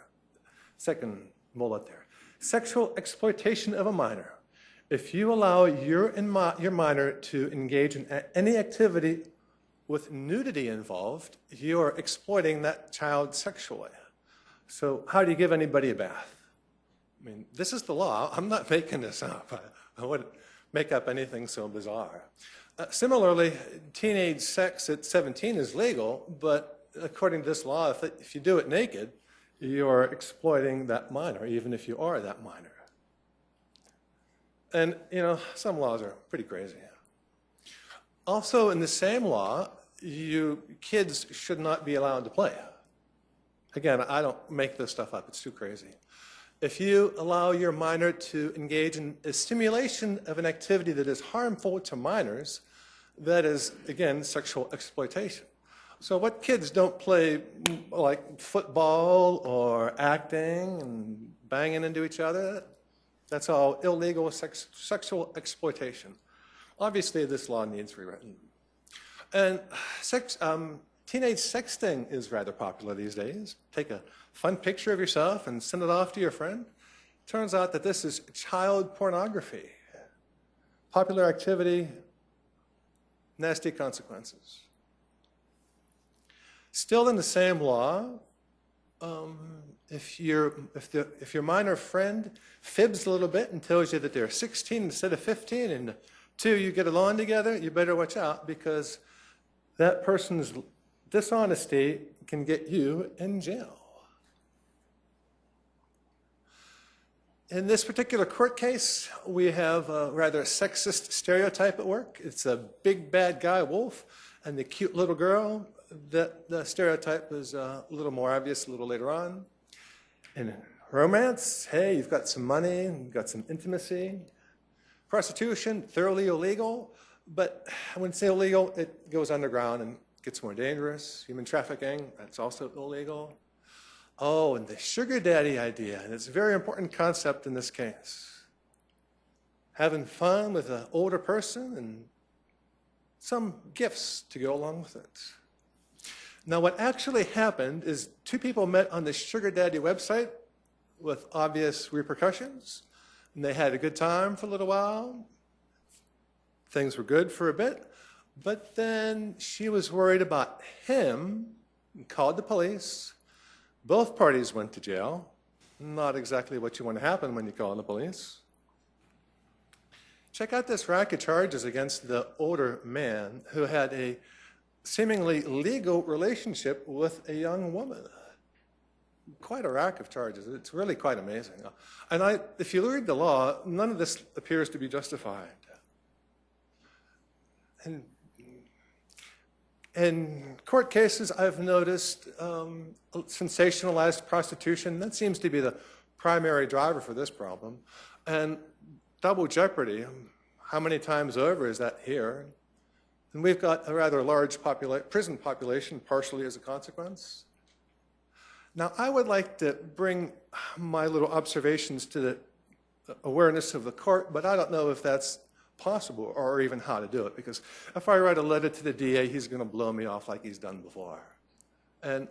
second bullet there. Sexual exploitation of a minor. If you allow your minor to engage in any activity with nudity involved, you are exploiting that child sexually. So how do you give anybody a bath? I mean, this is the law. I'm not making this up. I wouldn't make up anything so bizarre. Similarly, teenage sex at 17 is legal, but according to this law, if you do it naked, you're exploiting that minor, even if you are that minor. And, some laws are pretty crazy. Also, in the same law, kids should not be allowed to play. Again, I don't make this stuff up. It's too crazy. If you allow your minor to engage in a stimulation of an activity that is harmful to minors, that is, again, sexual exploitation. So what kids don't play like football or acting and banging into each other? That's all illegal sexual exploitation. Obviously, this law needs rewritten. And teenage sexting is rather popular these days. Take a fun picture of yourself and send it off to your friend. Turns out that this is child pornography. Popular activity, nasty consequences. Still in the same law, if your minor friend fibs a little bit and tells you that they're 16 instead of 15, and two, you get along together, you better watch out, because that person's dishonesty can get you in jail. In this particular court case, we have a rather sexist stereotype at work. It's a big bad guy wolf and the cute little girl. That the stereotype is a little more obvious a little later on. In romance, hey, you've got some money, you've got some intimacy. Prostitution, thoroughly illegal, but when it's illegal, it goes underground and gets more dangerous. Human trafficking, that's also illegal. Oh, and the sugar daddy idea, and it's a very important concept in this case. Having fun with an older person and some gifts to go along with it. Now, what actually happened is two people met on the sugar daddy website with obvious repercussions, and they had a good time for a little while. Things were good for a bit, but then she was worried about him and called the police. Both parties went to jail. Not exactly what you want to happen when you call the police. Check out this rack of charges against the older man who had a seemingly legal relationship with a young woman. Quite a rack of charges. It's really quite amazing. And if you read the law, none of this appears to be justified. And in court cases, I've noticed sensationalized prostitution. That seems to be the primary driver for this problem. And double jeopardy, how many times over is that here? And we've got a rather large prison population, partially as a consequence. Now, I would like to bring my little observations to the awareness of the court, but I don't know if that's possible or even how to do it, because if I write a letter to the DA, he's going to blow me off like he's done before. And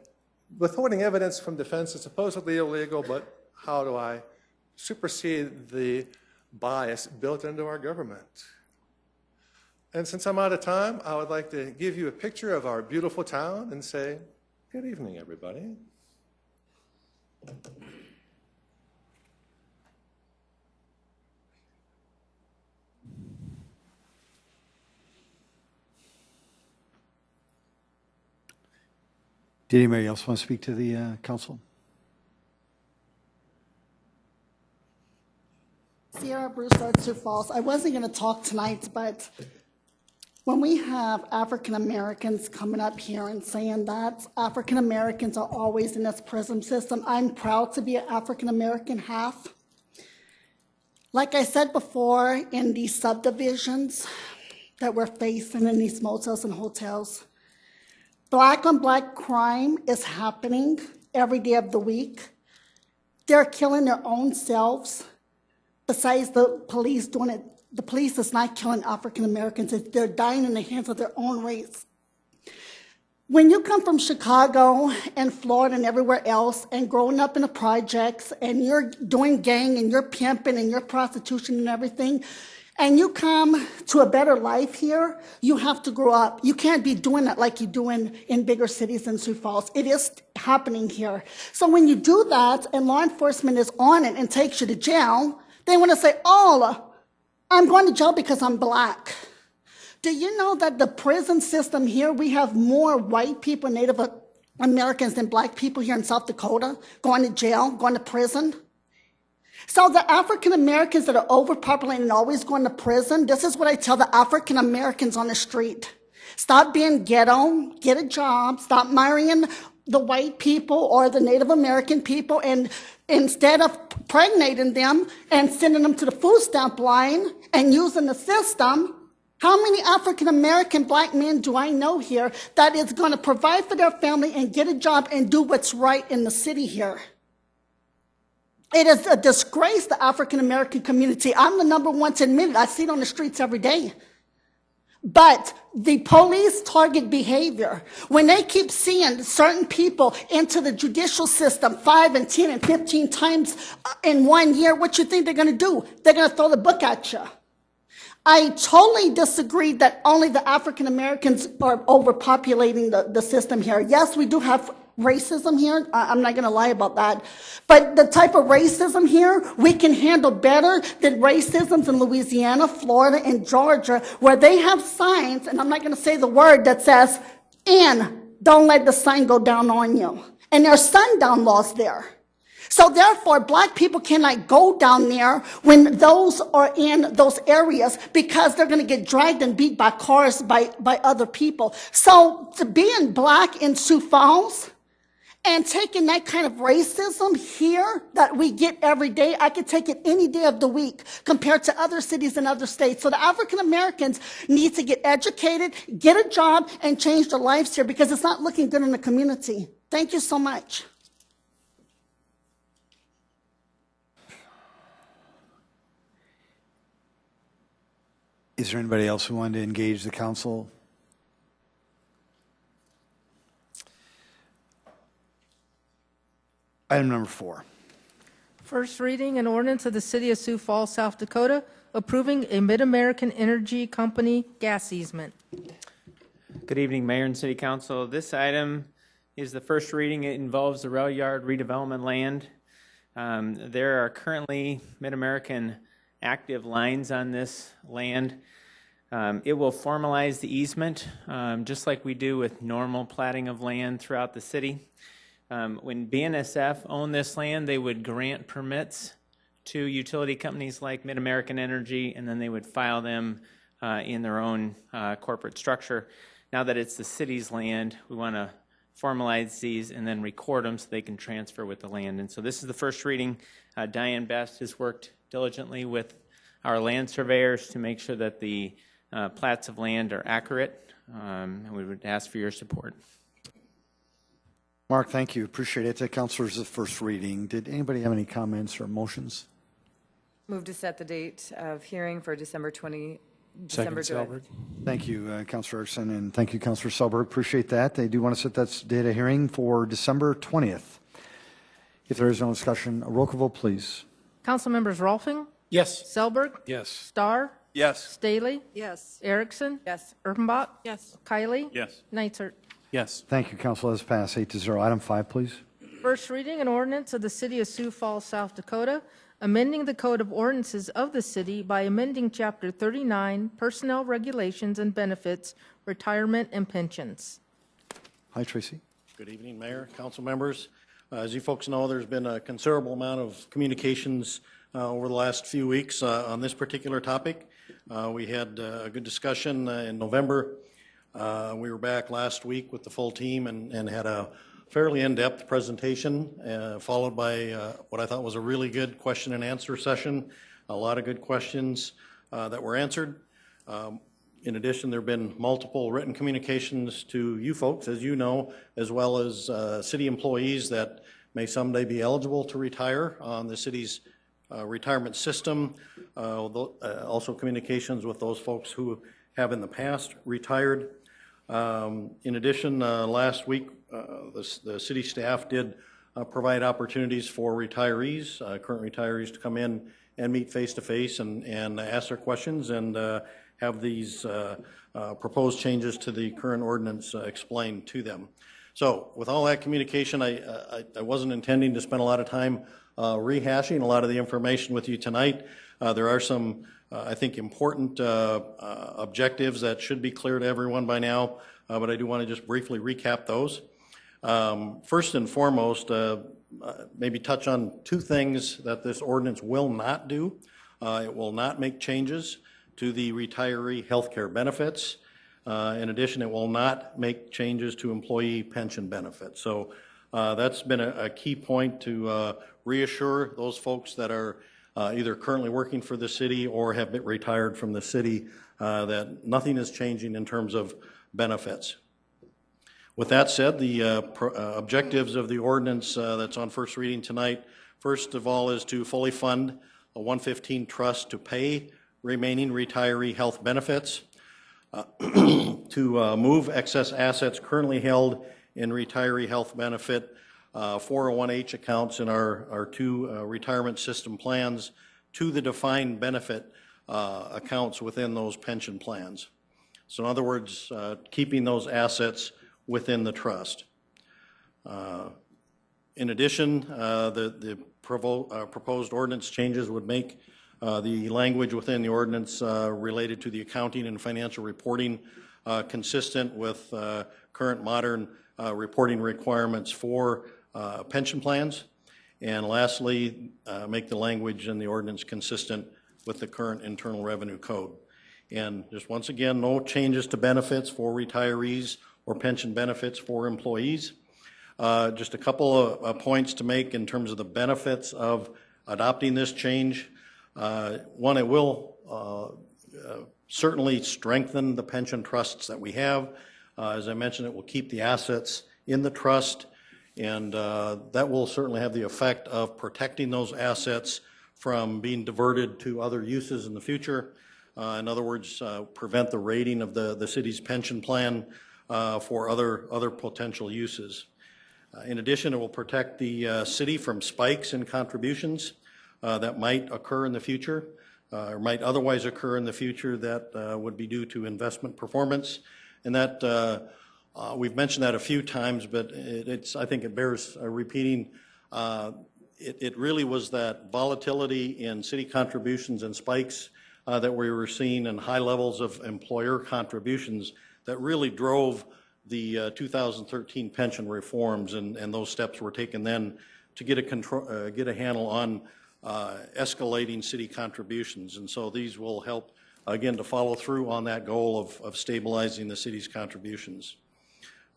withholding evidence from defense is supposedly illegal, but how do I supersede the bias built into our government? And since I'm out of time, I would like to give you a picture of our beautiful town and say, good evening, everybody. Did anybody else want to speak to the council? Sierra Broussard, Sioux Falls. I wasn't going to talk tonight, but when we have African Americans coming up here and saying that African Americans are always in this prison system, I'm proud to be an African American half. Like I said before, in these subdivisions that we're facing in these motels and hotels, black on black crime is happening every day of the week. They're killing their own selves. Besides the police doing it, the police is not killing African Americans. They're dying in the hands of their own race. When you come from Chicago and Florida and everywhere else and growing up in the projects and you're doing gang and you're pimping and you're prostitution and everything, and you come to a better life here, you have to grow up. You can't be doing that like you're doing in bigger cities than Sioux Falls. It is happening here. So when you do that and law enforcement is on it and takes you to jail, they want to say, oh, I'm going to jail because I'm black. Do you know that the prison system here, we have more white people, Native Americans than black people here in South Dakota going to jail, going to prison? So the African Americans that are overpopulated and always going to prison, this is what I tell the African Americans on the street. Stop being ghetto, get a job, stop marrying the white people or the Native American people, and instead of impregnating them and sending them to the food stamp line and using the system, How many African-American black men do I know here that is going to provide for their family and get a job and do what's right in the city here? It is a disgrace, the African-American community. I'm the number one to admit it. I see it on the streets every day. But the police target behavior, when they keep seeing certain people into the judicial system 5 and 10 and 15 times in 1 year, what you think they're going to do? They're going to throw the book at you. I totally disagree that only the African Americans are overpopulating the system here. Yes, we do have racism here. I'm not going to lie about that. But the type of racism here, we can handle better than racisms in Louisiana, Florida, and Georgia, where they have signs, and I'm not going to say the word, that says, "And don't let the sun go down on you." And there are sundown laws there. So therefore, black people cannot go down there when those are in those areas because they're going to get dragged and beat by cars by other people. So to being black in Sioux Falls and taking that kind of racism here that we get every day, I could take it any day of the week compared to other cities and other states. So the African Americans need to get educated, get a job, and change their lives here because it's not looking good in the community. Thank you so much. Is there anybody else who wanted to engage the council? Item number 4. First reading, an ordinance of the City of Sioux Falls, South Dakota, approving a Mid-American Energy Company gas easement. Good evening, Mayor and City Council. This item is the first reading. It involves the rail yard redevelopment land. There are currently Mid-American active lines on this land. It will formalize the easement just like we do with normal platting of land throughout the city. When BNSF owned this land, they would grant permits to utility companies like Mid-American Energy, and then they would file them in their own corporate structure. Now that it's the city's land, we want to formalize these and then record them so they can transfer with the land. And so this is the first reading. Diane Best has worked diligently with our land surveyors to make sure that the plats of land are accurate, and we would ask for your support. Mark, thank you. Appreciate it. Councilors, the first reading. Did anybody have any comments or motions? Move to set the date of hearing for December 20. Second, December Selberg. Thank you, Councilor Erickson, and thank you, Councilor Selberg. Appreciate that. They do want to set that date of hearing for December 20th. If there is no discussion, a roll call vote, please. Council members Rolfing? Yes. Selberg? Yes. Starr? Yes. Staley? Yes. Erickson? Yes. Erpenbach? Yes. Kiley? Yes. Nitzert? Yes. Thank you, Council. Has passed 8-0. Item 5, please. First reading, an ordinance of the City of Sioux Falls, South Dakota, amending the Code of Ordinances of the city by amending Chapter 39, Personnel Regulations and Benefits, Retirement and Pensions. Hi, Tracy. Good evening, Mayor, council members. As you folks know, there's been a considerable amount of communications over the last few weeks on this particular topic. We had a good discussion in November. We were back last week with the full team and had a fairly in-depth presentation, followed by what I thought was a really good question and answer session. A lot of good questions that were answered. In addition, there have been multiple written communications to you folks, as you know, as well as city employees that may someday be eligible to retire on the city's retirement system. Also communications with those folks who have in the past retired. In addition, last week, the city staff did provide opportunities for retirees, current retirees, to come in and meet face-to-face and ask their questions and have these proposed changes to the current ordinance explained to them. So with all that communication, I wasn't intending to spend a lot of time rehashing a lot of the information with you tonight. There are some I think important objectives that should be clear to everyone by now, but I do want to just briefly recap those. First and foremost, maybe touch on two things that this ordinance will not do. It will not make changes to the retiree health care benefits. In addition, it will not make changes to employee pension benefits. So that's been a key point to reassure those folks that are either currently working for the city or have been retired from the city that nothing is changing in terms of benefits. With that said, the objectives of the ordinance that's on first reading tonight, first of all, is to fully fund a 115 trust to pay remaining retiree health benefits, to move excess assets currently held in retiree health benefit 401H accounts in our two retirement system plans to the defined benefit accounts within those pension plans. So in other words, keeping those assets within the trust. In addition, the proposed ordinance changes would make the language within the ordinance related to the accounting and financial reporting consistent with current modern reporting requirements for pension plans. And lastly, make the language in the ordinance consistent with the current Internal Revenue Code. And just once again, no changes to benefits for retirees or pension benefits for employees. Just a couple of points to make in terms of the benefits of adopting this change. One, it will certainly strengthen the pension trusts that we have. As I mentioned, it will keep the assets in the trust, and that will certainly have the effect of protecting those assets from being diverted to other uses in the future. In other words, prevent the rating of the city's pension plan for other potential uses. In addition, it will protect the city from spikes in contributions that might occur in the future, or might otherwise occur in the future that would be due to investment performance. And that, we've mentioned that a few times, but I think it bears repeating. It really was that volatility in city contributions and spikes that we were seeing and high levels of employer contributions that really drove the 2013 pension reforms, and those steps were taken then to get a handle on escalating city contributions. And so these will help, again, to follow through on that goal of stabilizing the city's contributions.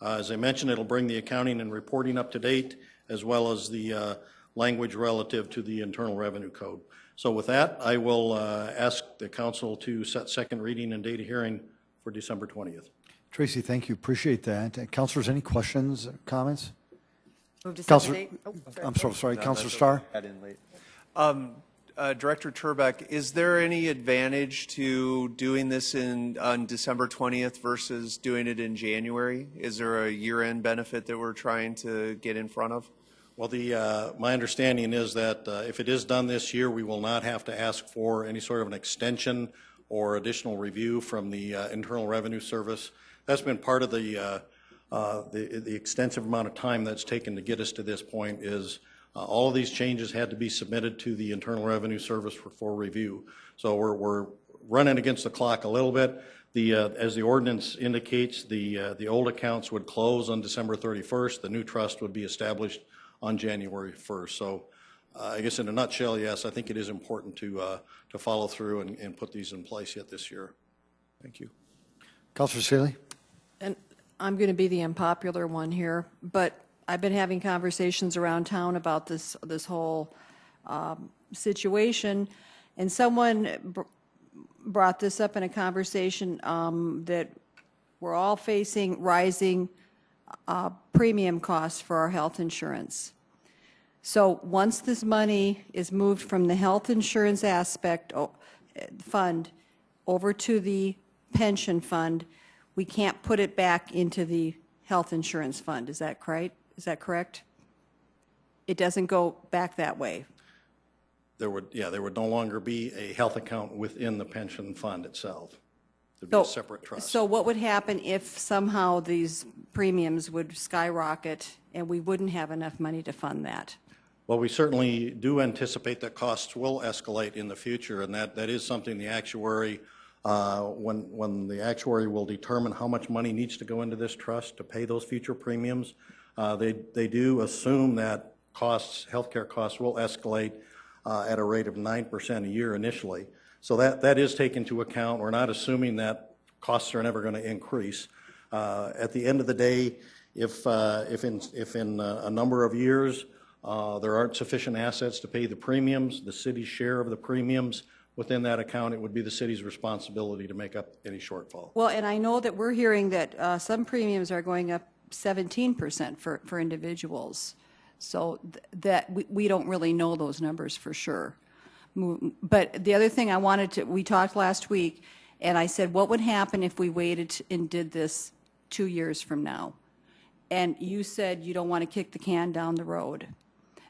As I mentioned, it'll bring the accounting and reporting up to date, as well as the language relative to the Internal Revenue Code. So with that, I will ask the council to set second reading and date of hearing for December 20th. Tracy, thank you. Appreciate that. Councilors, any questions, comments? Move to set Councilor, the date. Oh, sorry. I'm so sorry, No, Councilor that's Starr. okay. Got in late. Director Turbeck, is there any advantage to doing this on December 20th versus doing it in January? Is there a year-end benefit that we're trying to get in front of? Well, my understanding is that if it is done this year, we will not have to ask for any sort of an extension or additional review from the Internal Revenue Service. That's been part of the extensive amount of time that's taken to get us to this point. Is all of these changes had to be submitted to the Internal Revenue Service for review. So we're running against the clock a little bit. As the ordinance indicates, the old accounts would close on December 31st. The new trust would be established on January 1st. So I guess in a nutshell, yes, I think it is important to follow through and put these in place yet this year. Thank you. Councilor Seeley? And I'm going to be the unpopular one here, but I've been having conversations around town about this whole situation, and someone brought this up in a conversation that we're all facing rising premium costs for our health insurance. So once this money is moved from the health insurance aspect fund over to the pension fund, we can't put it back into the health insurance fund. Is that correct? Is that correct? It doesn't go back that way. There would no longer be a health account within the pension fund itself. There'd be a separate trust. So what would happen if somehow these premiums would skyrocket and we wouldn't have enough money to fund that? Well, we certainly do anticipate that costs will escalate in the future, and that is something the actuary, when the actuary will determine how much money needs to go into this trust to pay those future premiums, they do assume that healthcare costs will escalate at a rate of 9% a year initially. So that is taken into account. We're not assuming that costs are never going to increase. At the end of the day, if in a number of years there aren't sufficient assets to pay the premiums, the city's share of the premiums within that account, it would be the city's responsibility to make up any shortfall. Well, and I know that we're hearing that some premiums are going up 17% for individuals. So that we don't really know those numbers for sure. But the other thing we talked last week, and I said, what would happen if we waited and did this 2 years from now? And you said you don't want to kick the can down the road.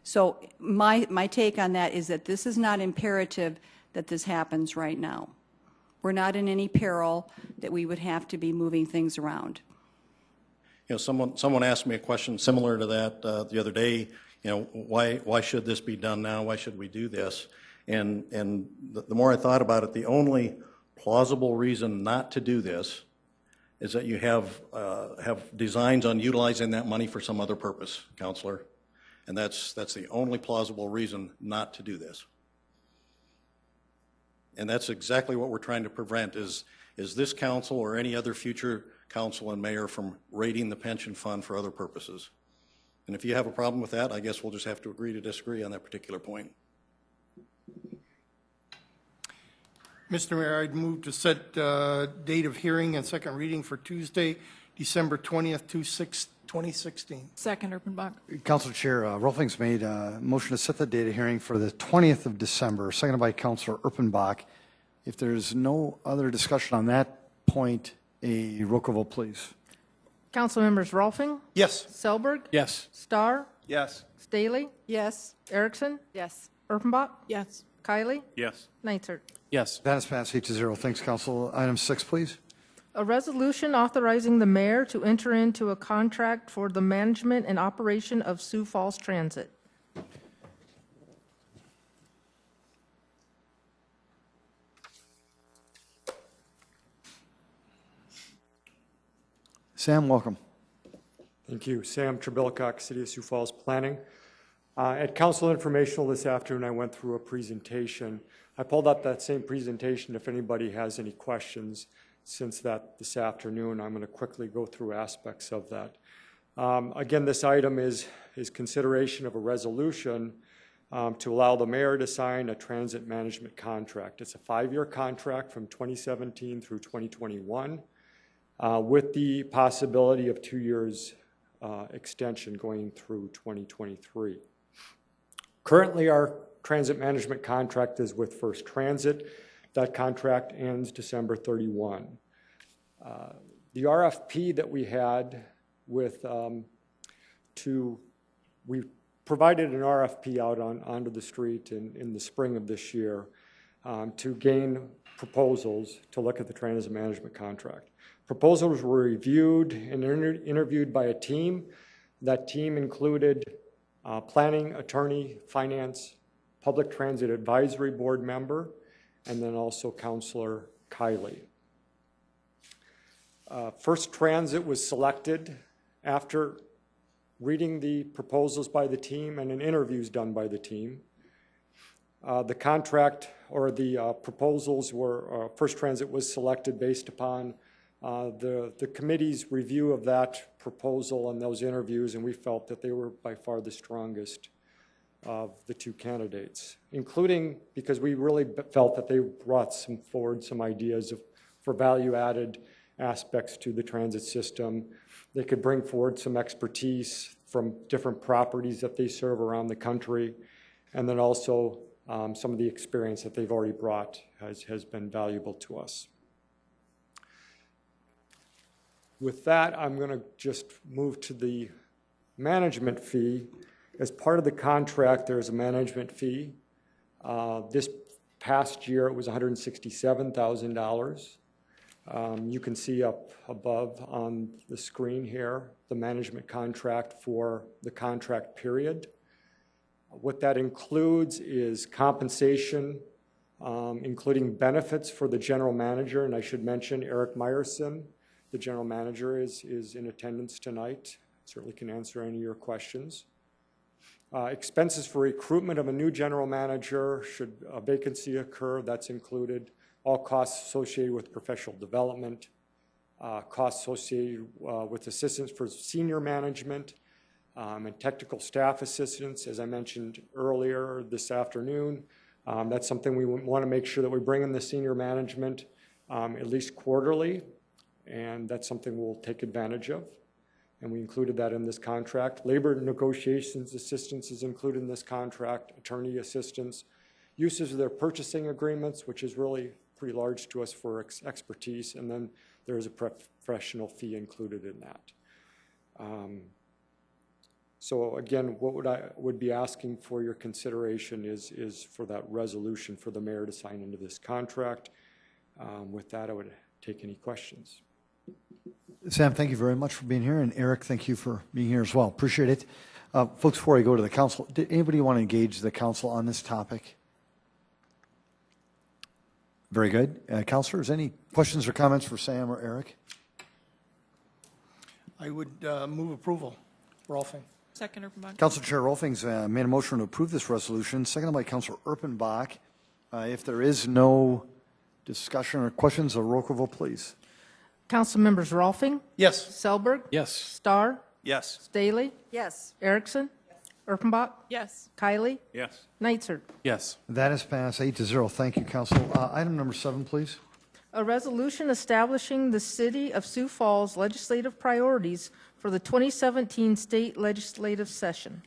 So my take on that is that this is not imperative that this happens right now. We're not in any peril that we would have to be moving things around. You know, someone asked me a question similar to that the other day. You know, why should this be done now? Why should we do this? And the more I thought about it, the only plausible reason not to do this is that you have designs on utilizing that money for some other purpose, Counselor, and that's the only plausible reason not to do this. And that's exactly what we're trying to prevent is this council or any other future council and mayor from raiding the pension fund for other purposes. And if you have a problem with that, I guess we'll just have to agree to disagree on that particular point. Mr. Mayor, I'd move to set date of hearing and second reading for Tuesday, December 20th, 2016. Second, Erpenbach. Council Chair Rolfing's made a motion to set the date of hearing for the 20th of December, seconded by Councilor Erpenbach. If there's no other discussion on that point, a roll call vote, please. Council members Rolfing? Yes. Selberg? Yes. Starr? Yes. Staley? Yes. Erickson? Yes. Erpenbach? Yes. Kiley? Yes. Neitzer? Yes. That is passed 8-0. Thanks, Council. Item 6, please. A resolution authorizing the mayor to enter into a contract for the management and operation of Sioux Falls Transit. Sam, welcome. Thank you. Sam Trebilcock, City of Sioux Falls Planning. At Council Informational this afternoon, I went through a presentation. I pulled up that same presentation if anybody has any questions. Since that this afternoon, I'm going to quickly go through aspects of that. Again, this item is consideration of a resolution to allow the mayor to sign a transit management contract. It's a 5-year contract from 2017 through 2021 with the possibility of 2 years extension going through 2023. Currently, our transit management contract is with First Transit. That contract ends December 31. The RFP that we had with we provided an RFP out onto the street in the spring of this year to gain proposals to look at the transit management contract. Proposals were reviewed and interviewed by a team. That team included planning, attorney, finance, public transit advisory board member, and then also Councilor Kiley. First Transit was selected after reading the proposals by the team and in interviews done by the team. The contract or the proposals were, First Transit was selected based upon the committee's review of that proposal and those interviews, and we felt that they were by far the strongest of the two candidates, including because we really felt that they brought forward some ideas for value-added aspects to the transit system. They could bring forward some expertise from different properties that they serve around the country, and then also some of the experience that they've already brought has been valuable to us. With that, I'm going to just move to the management fee. As part of the contract, there's a management fee. This past year, it was $167,000. You can see up above on the screen here the management contract for the contract period. What that includes is compensation, including benefits for the general manager, and I should mention Eric Meyerson, the general manager, is in attendance tonight. Certainly can answer any of your questions. Expenses for recruitment of a new general manager should a vacancy occur, that's included. All costs associated with professional development, costs associated with assistance for senior management and technical staff assistance. As I mentioned earlier this afternoon, That's something we want to make sure that we bring in the senior management at least quarterly, and that's something we'll take advantage of. And we included that in this contract. Labor negotiations assistance is included in this contract, attorney assistance, uses of their purchasing agreements, which is really pretty large to us for expertise, and then there is a professional fee included in that. So again, what I would be asking for your consideration is for that resolution for the mayor to sign into this contract. With that, I would take any questions. Sam, thank you very much for being here, and Eric, thank you for being here as well. Appreciate it. Folks, before I go to the council, did anybody want to engage the council on this topic? Very good. Councilors, any questions or comments for Sam or Eric? I would move approval. Rolfing. Second, Erpenbach. Council Chair Rolfing's made a motion to approve this resolution, seconded by Councilor Erpenbach. If there is no discussion or questions, a roll call vote, please. Council members Rolfing. Yes. Selberg. Yes. Starr. Yes. Staley. Yes. Erickson. Erpenbach. Yes. Kylie. Yes. Neitzer. Yes. That is passed 8-0. Thank you, Council. Item number 7, please. A resolution establishing the City of Sioux Falls legislative priorities for the 2017 state legislative session.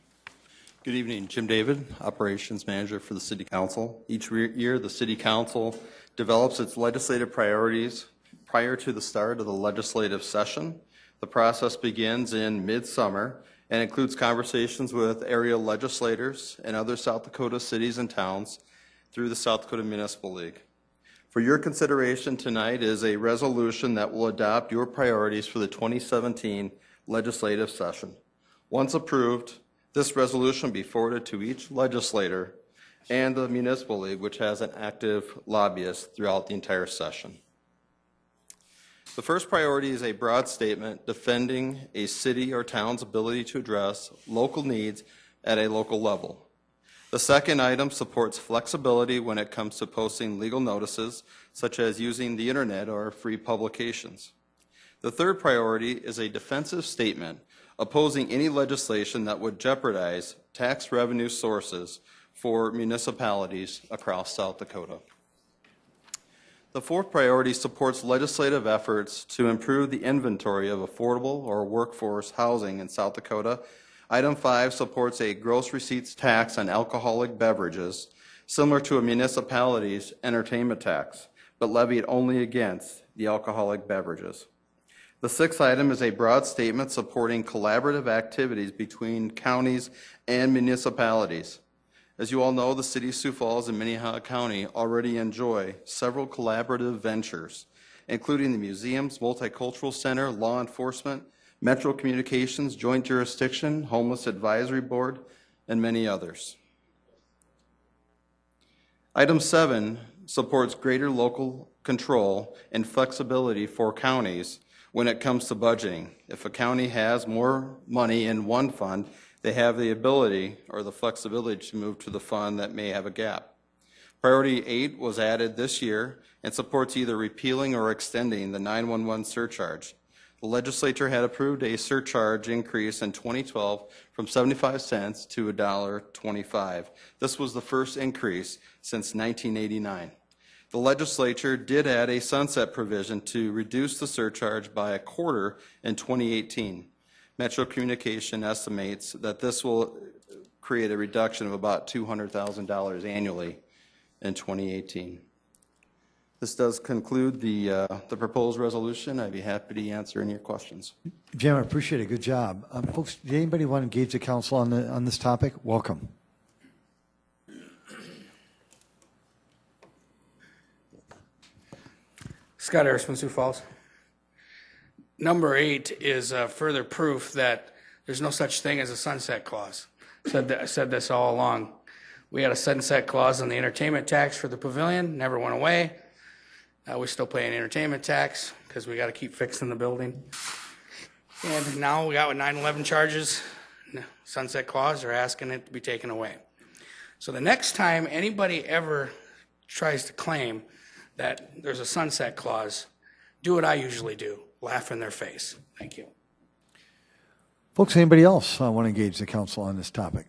Good evening. Jim David, Operations Manager for the City Council. Each year, the City Council develops its legislative priorities prior to the start of the legislative session. The process begins in midsummer and includes conversations with area legislators and other South Dakota cities and towns through the South Dakota Municipal League. For your consideration tonight is a resolution that will adopt your priorities for the 2017 legislative session. Once approved, this resolution will be forwarded to each legislator and the Municipal League, which has an active lobbyist throughout the entire session. The first priority is a broad statement defending a city or town's ability to address local needs at a local level. The second item supports flexibility when it comes to posting legal notices, such as using the internet or free publications. The third priority is a defensive statement opposing any legislation that would jeopardize tax revenue sources for municipalities across South Dakota. The fourth priority supports legislative efforts to improve the inventory of affordable or workforce housing in South Dakota. Item 5 supports a gross receipts tax on alcoholic beverages, similar to a municipality's entertainment tax, but levied only against the alcoholic beverages. The sixth item is a broad statement supporting collaborative activities between counties and municipalities. As you all know, the City of Sioux Falls and Minnehaha County already enjoy several collaborative ventures, including the museums, multicultural center, law enforcement, Metro Communications, Joint Jurisdiction, Homeless Advisory Board, and many others. Item 7 supports greater local control and flexibility for counties when it comes to budgeting. If a county has more money in one fund, they have the ability or the flexibility to move to the fund that may have a gap. Priority 8 was added this year and supports either repealing or extending the 911 surcharge. The legislature had approved a surcharge increase in 2012 from 75 cents to $1.25. This was the first increase since 1989. The legislature did add a sunset provision to reduce the surcharge by a quarter in 2018. Metro Communication estimates that this will create a reduction of about $200,000 annually in 2018. This does conclude the proposed resolution. I'd be happy to answer any questions. Jim, I appreciate it. Good job. Folks, did anybody want to engage the council on this topic? Welcome. Scott Harris from Sioux Falls. Number 8 is further proof that there's no such thing as a sunset clause. I said this all along. We had a sunset clause on the entertainment tax for the pavilion, never went away. We're still paying entertainment tax because we got to keep fixing the building. And now we got with 9/11 charges, sunset clause, they're asking it to be taken away. So the next time anybody ever tries to claim that there's a sunset clause, do what I usually do. Laugh in their face. Thank you. Folks, anybody else want to engage the council on this topic?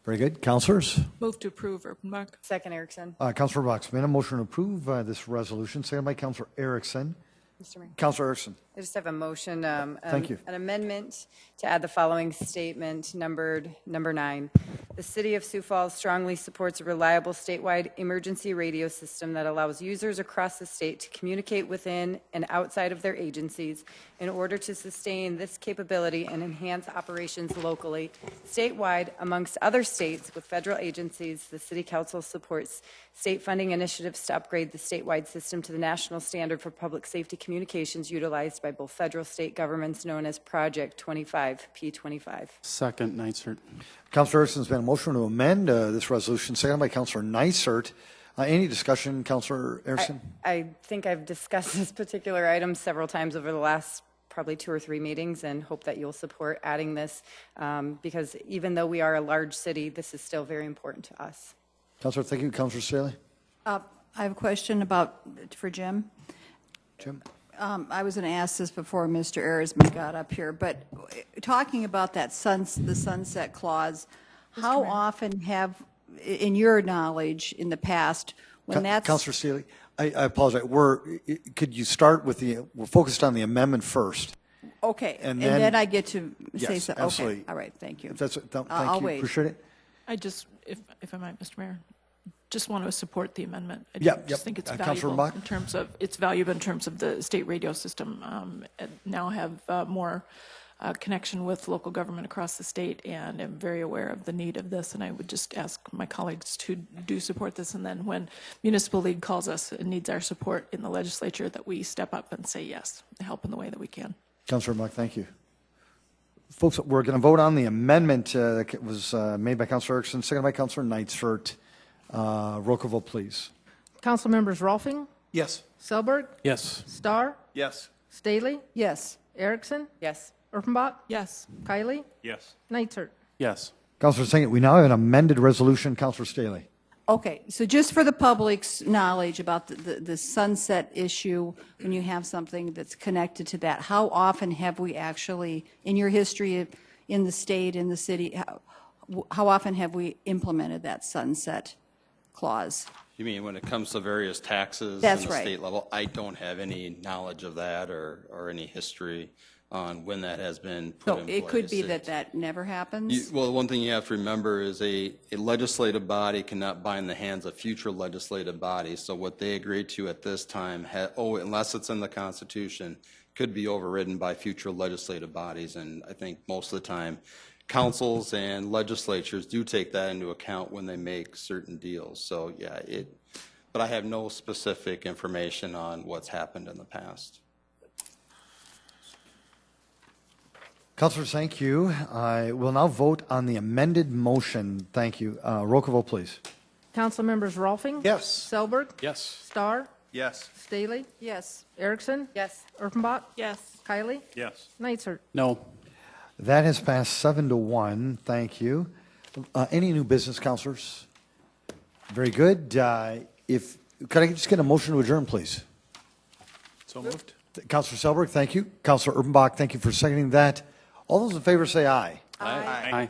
Very good. Councilors? Move to approve, Erpenbach. Second, Erickson. Councilor Box made a motion to approve this resolution, seconded by Councilor Erickson. Mr. Mayor. Councilor Erickson. I just have a motion. Thank you. An amendment to add the following statement, numbered number 9. The City of Sioux Falls strongly supports a reliable statewide emergency radio system that allows users across the state to communicate within and outside of their agencies in order to sustain this capability and enhance operations locally. Statewide, amongst other states with federal agencies, the City Council supports state funding initiatives to upgrade the statewide system to the national standard for public safety communications utilized by both federal and state governments, known as Project 25, P25. Second, Neisert. Councilor Erickson's been a motion to amend this resolution, seconded by Councilor Neisert. Any discussion, Councilor Erickson? I think I've discussed this particular item several times over the last probably 2 or 3 meetings, and hope that you'll support adding this because even though we are a large city, this is still very important to us. Councilor, thank you. Councilor Staley? I have a question for Jim. Jim? I was going to ask this before Mr. Arizman got up here, but talking about that the sunset clause, how often have, in your knowledge in the past, when that's... Councilor Staley, I apologize. Could you start with we're focused on the amendment first. Okay, and then I get to say yes, something. Absolutely. Okay, all right, thank you. Thank you. Wait. Appreciate it. I just, if I might, Mr. Mayor, just want to support the amendment. I just think it's Councilor valuable Bach? in terms of in terms of the state radio system. And now have more connection with local government across the state, and am very aware of the need of this. And I would just ask my colleagues to do support this. And then when Municipal League calls us and needs our support in the legislature, that we step up and say yes, help in the way that we can. Councilor Bach, thank you. Folks, we're going to vote on the amendment that was made by Councilor Erickson, seconded by Councilor Neisert. Roll call vote, please. Council members Rolfing, Yes. Selberg, Yes. Starr, Yes. Staley, Yes. Erickson, Yes. Erpenbach, Yes. Kiley, Yes. Neitzer. Yes. Councilor Singh, we now have an amended resolution. Councilor Staley. Okay, so just for the public's knowledge about the sunset issue, when you have something that's connected to that, how often have we actually, in your history in the state, in the city, how often have we implemented that sunset clause? You mean when it comes to various taxes That's in the right. state level? I don't have any knowledge of that or any history on when that has been put in So place. it could be that never happens? Well, one thing you have to remember is a legislative body cannot bind the hands of future legislative bodies. So what they agreed to at this time, unless it's in the Constitution, could be overridden by future legislative bodies. And I think most of the time, councils and legislatures do take that into account when they make certain deals. So yeah, but I have no specific information on what's happened in the past. Councilor, thank you. I will now vote on the amended motion. Thank you. Roll call vote, please. Council members Rolfing, Yes. Selberg, Yes. Starr, Yes. Staley, Yes. Erickson, Yes. Erpenbach, Yes. Kiley, Yes. Neitzer. No. That has passed 7-1. Thank you. Any new business, councilors? Very good. Could I just get a motion to adjourn, please? So moved. Councilor Selberg, thank you. Councilor Erpenbach, thank you for seconding that. All those in favor say aye. Aye.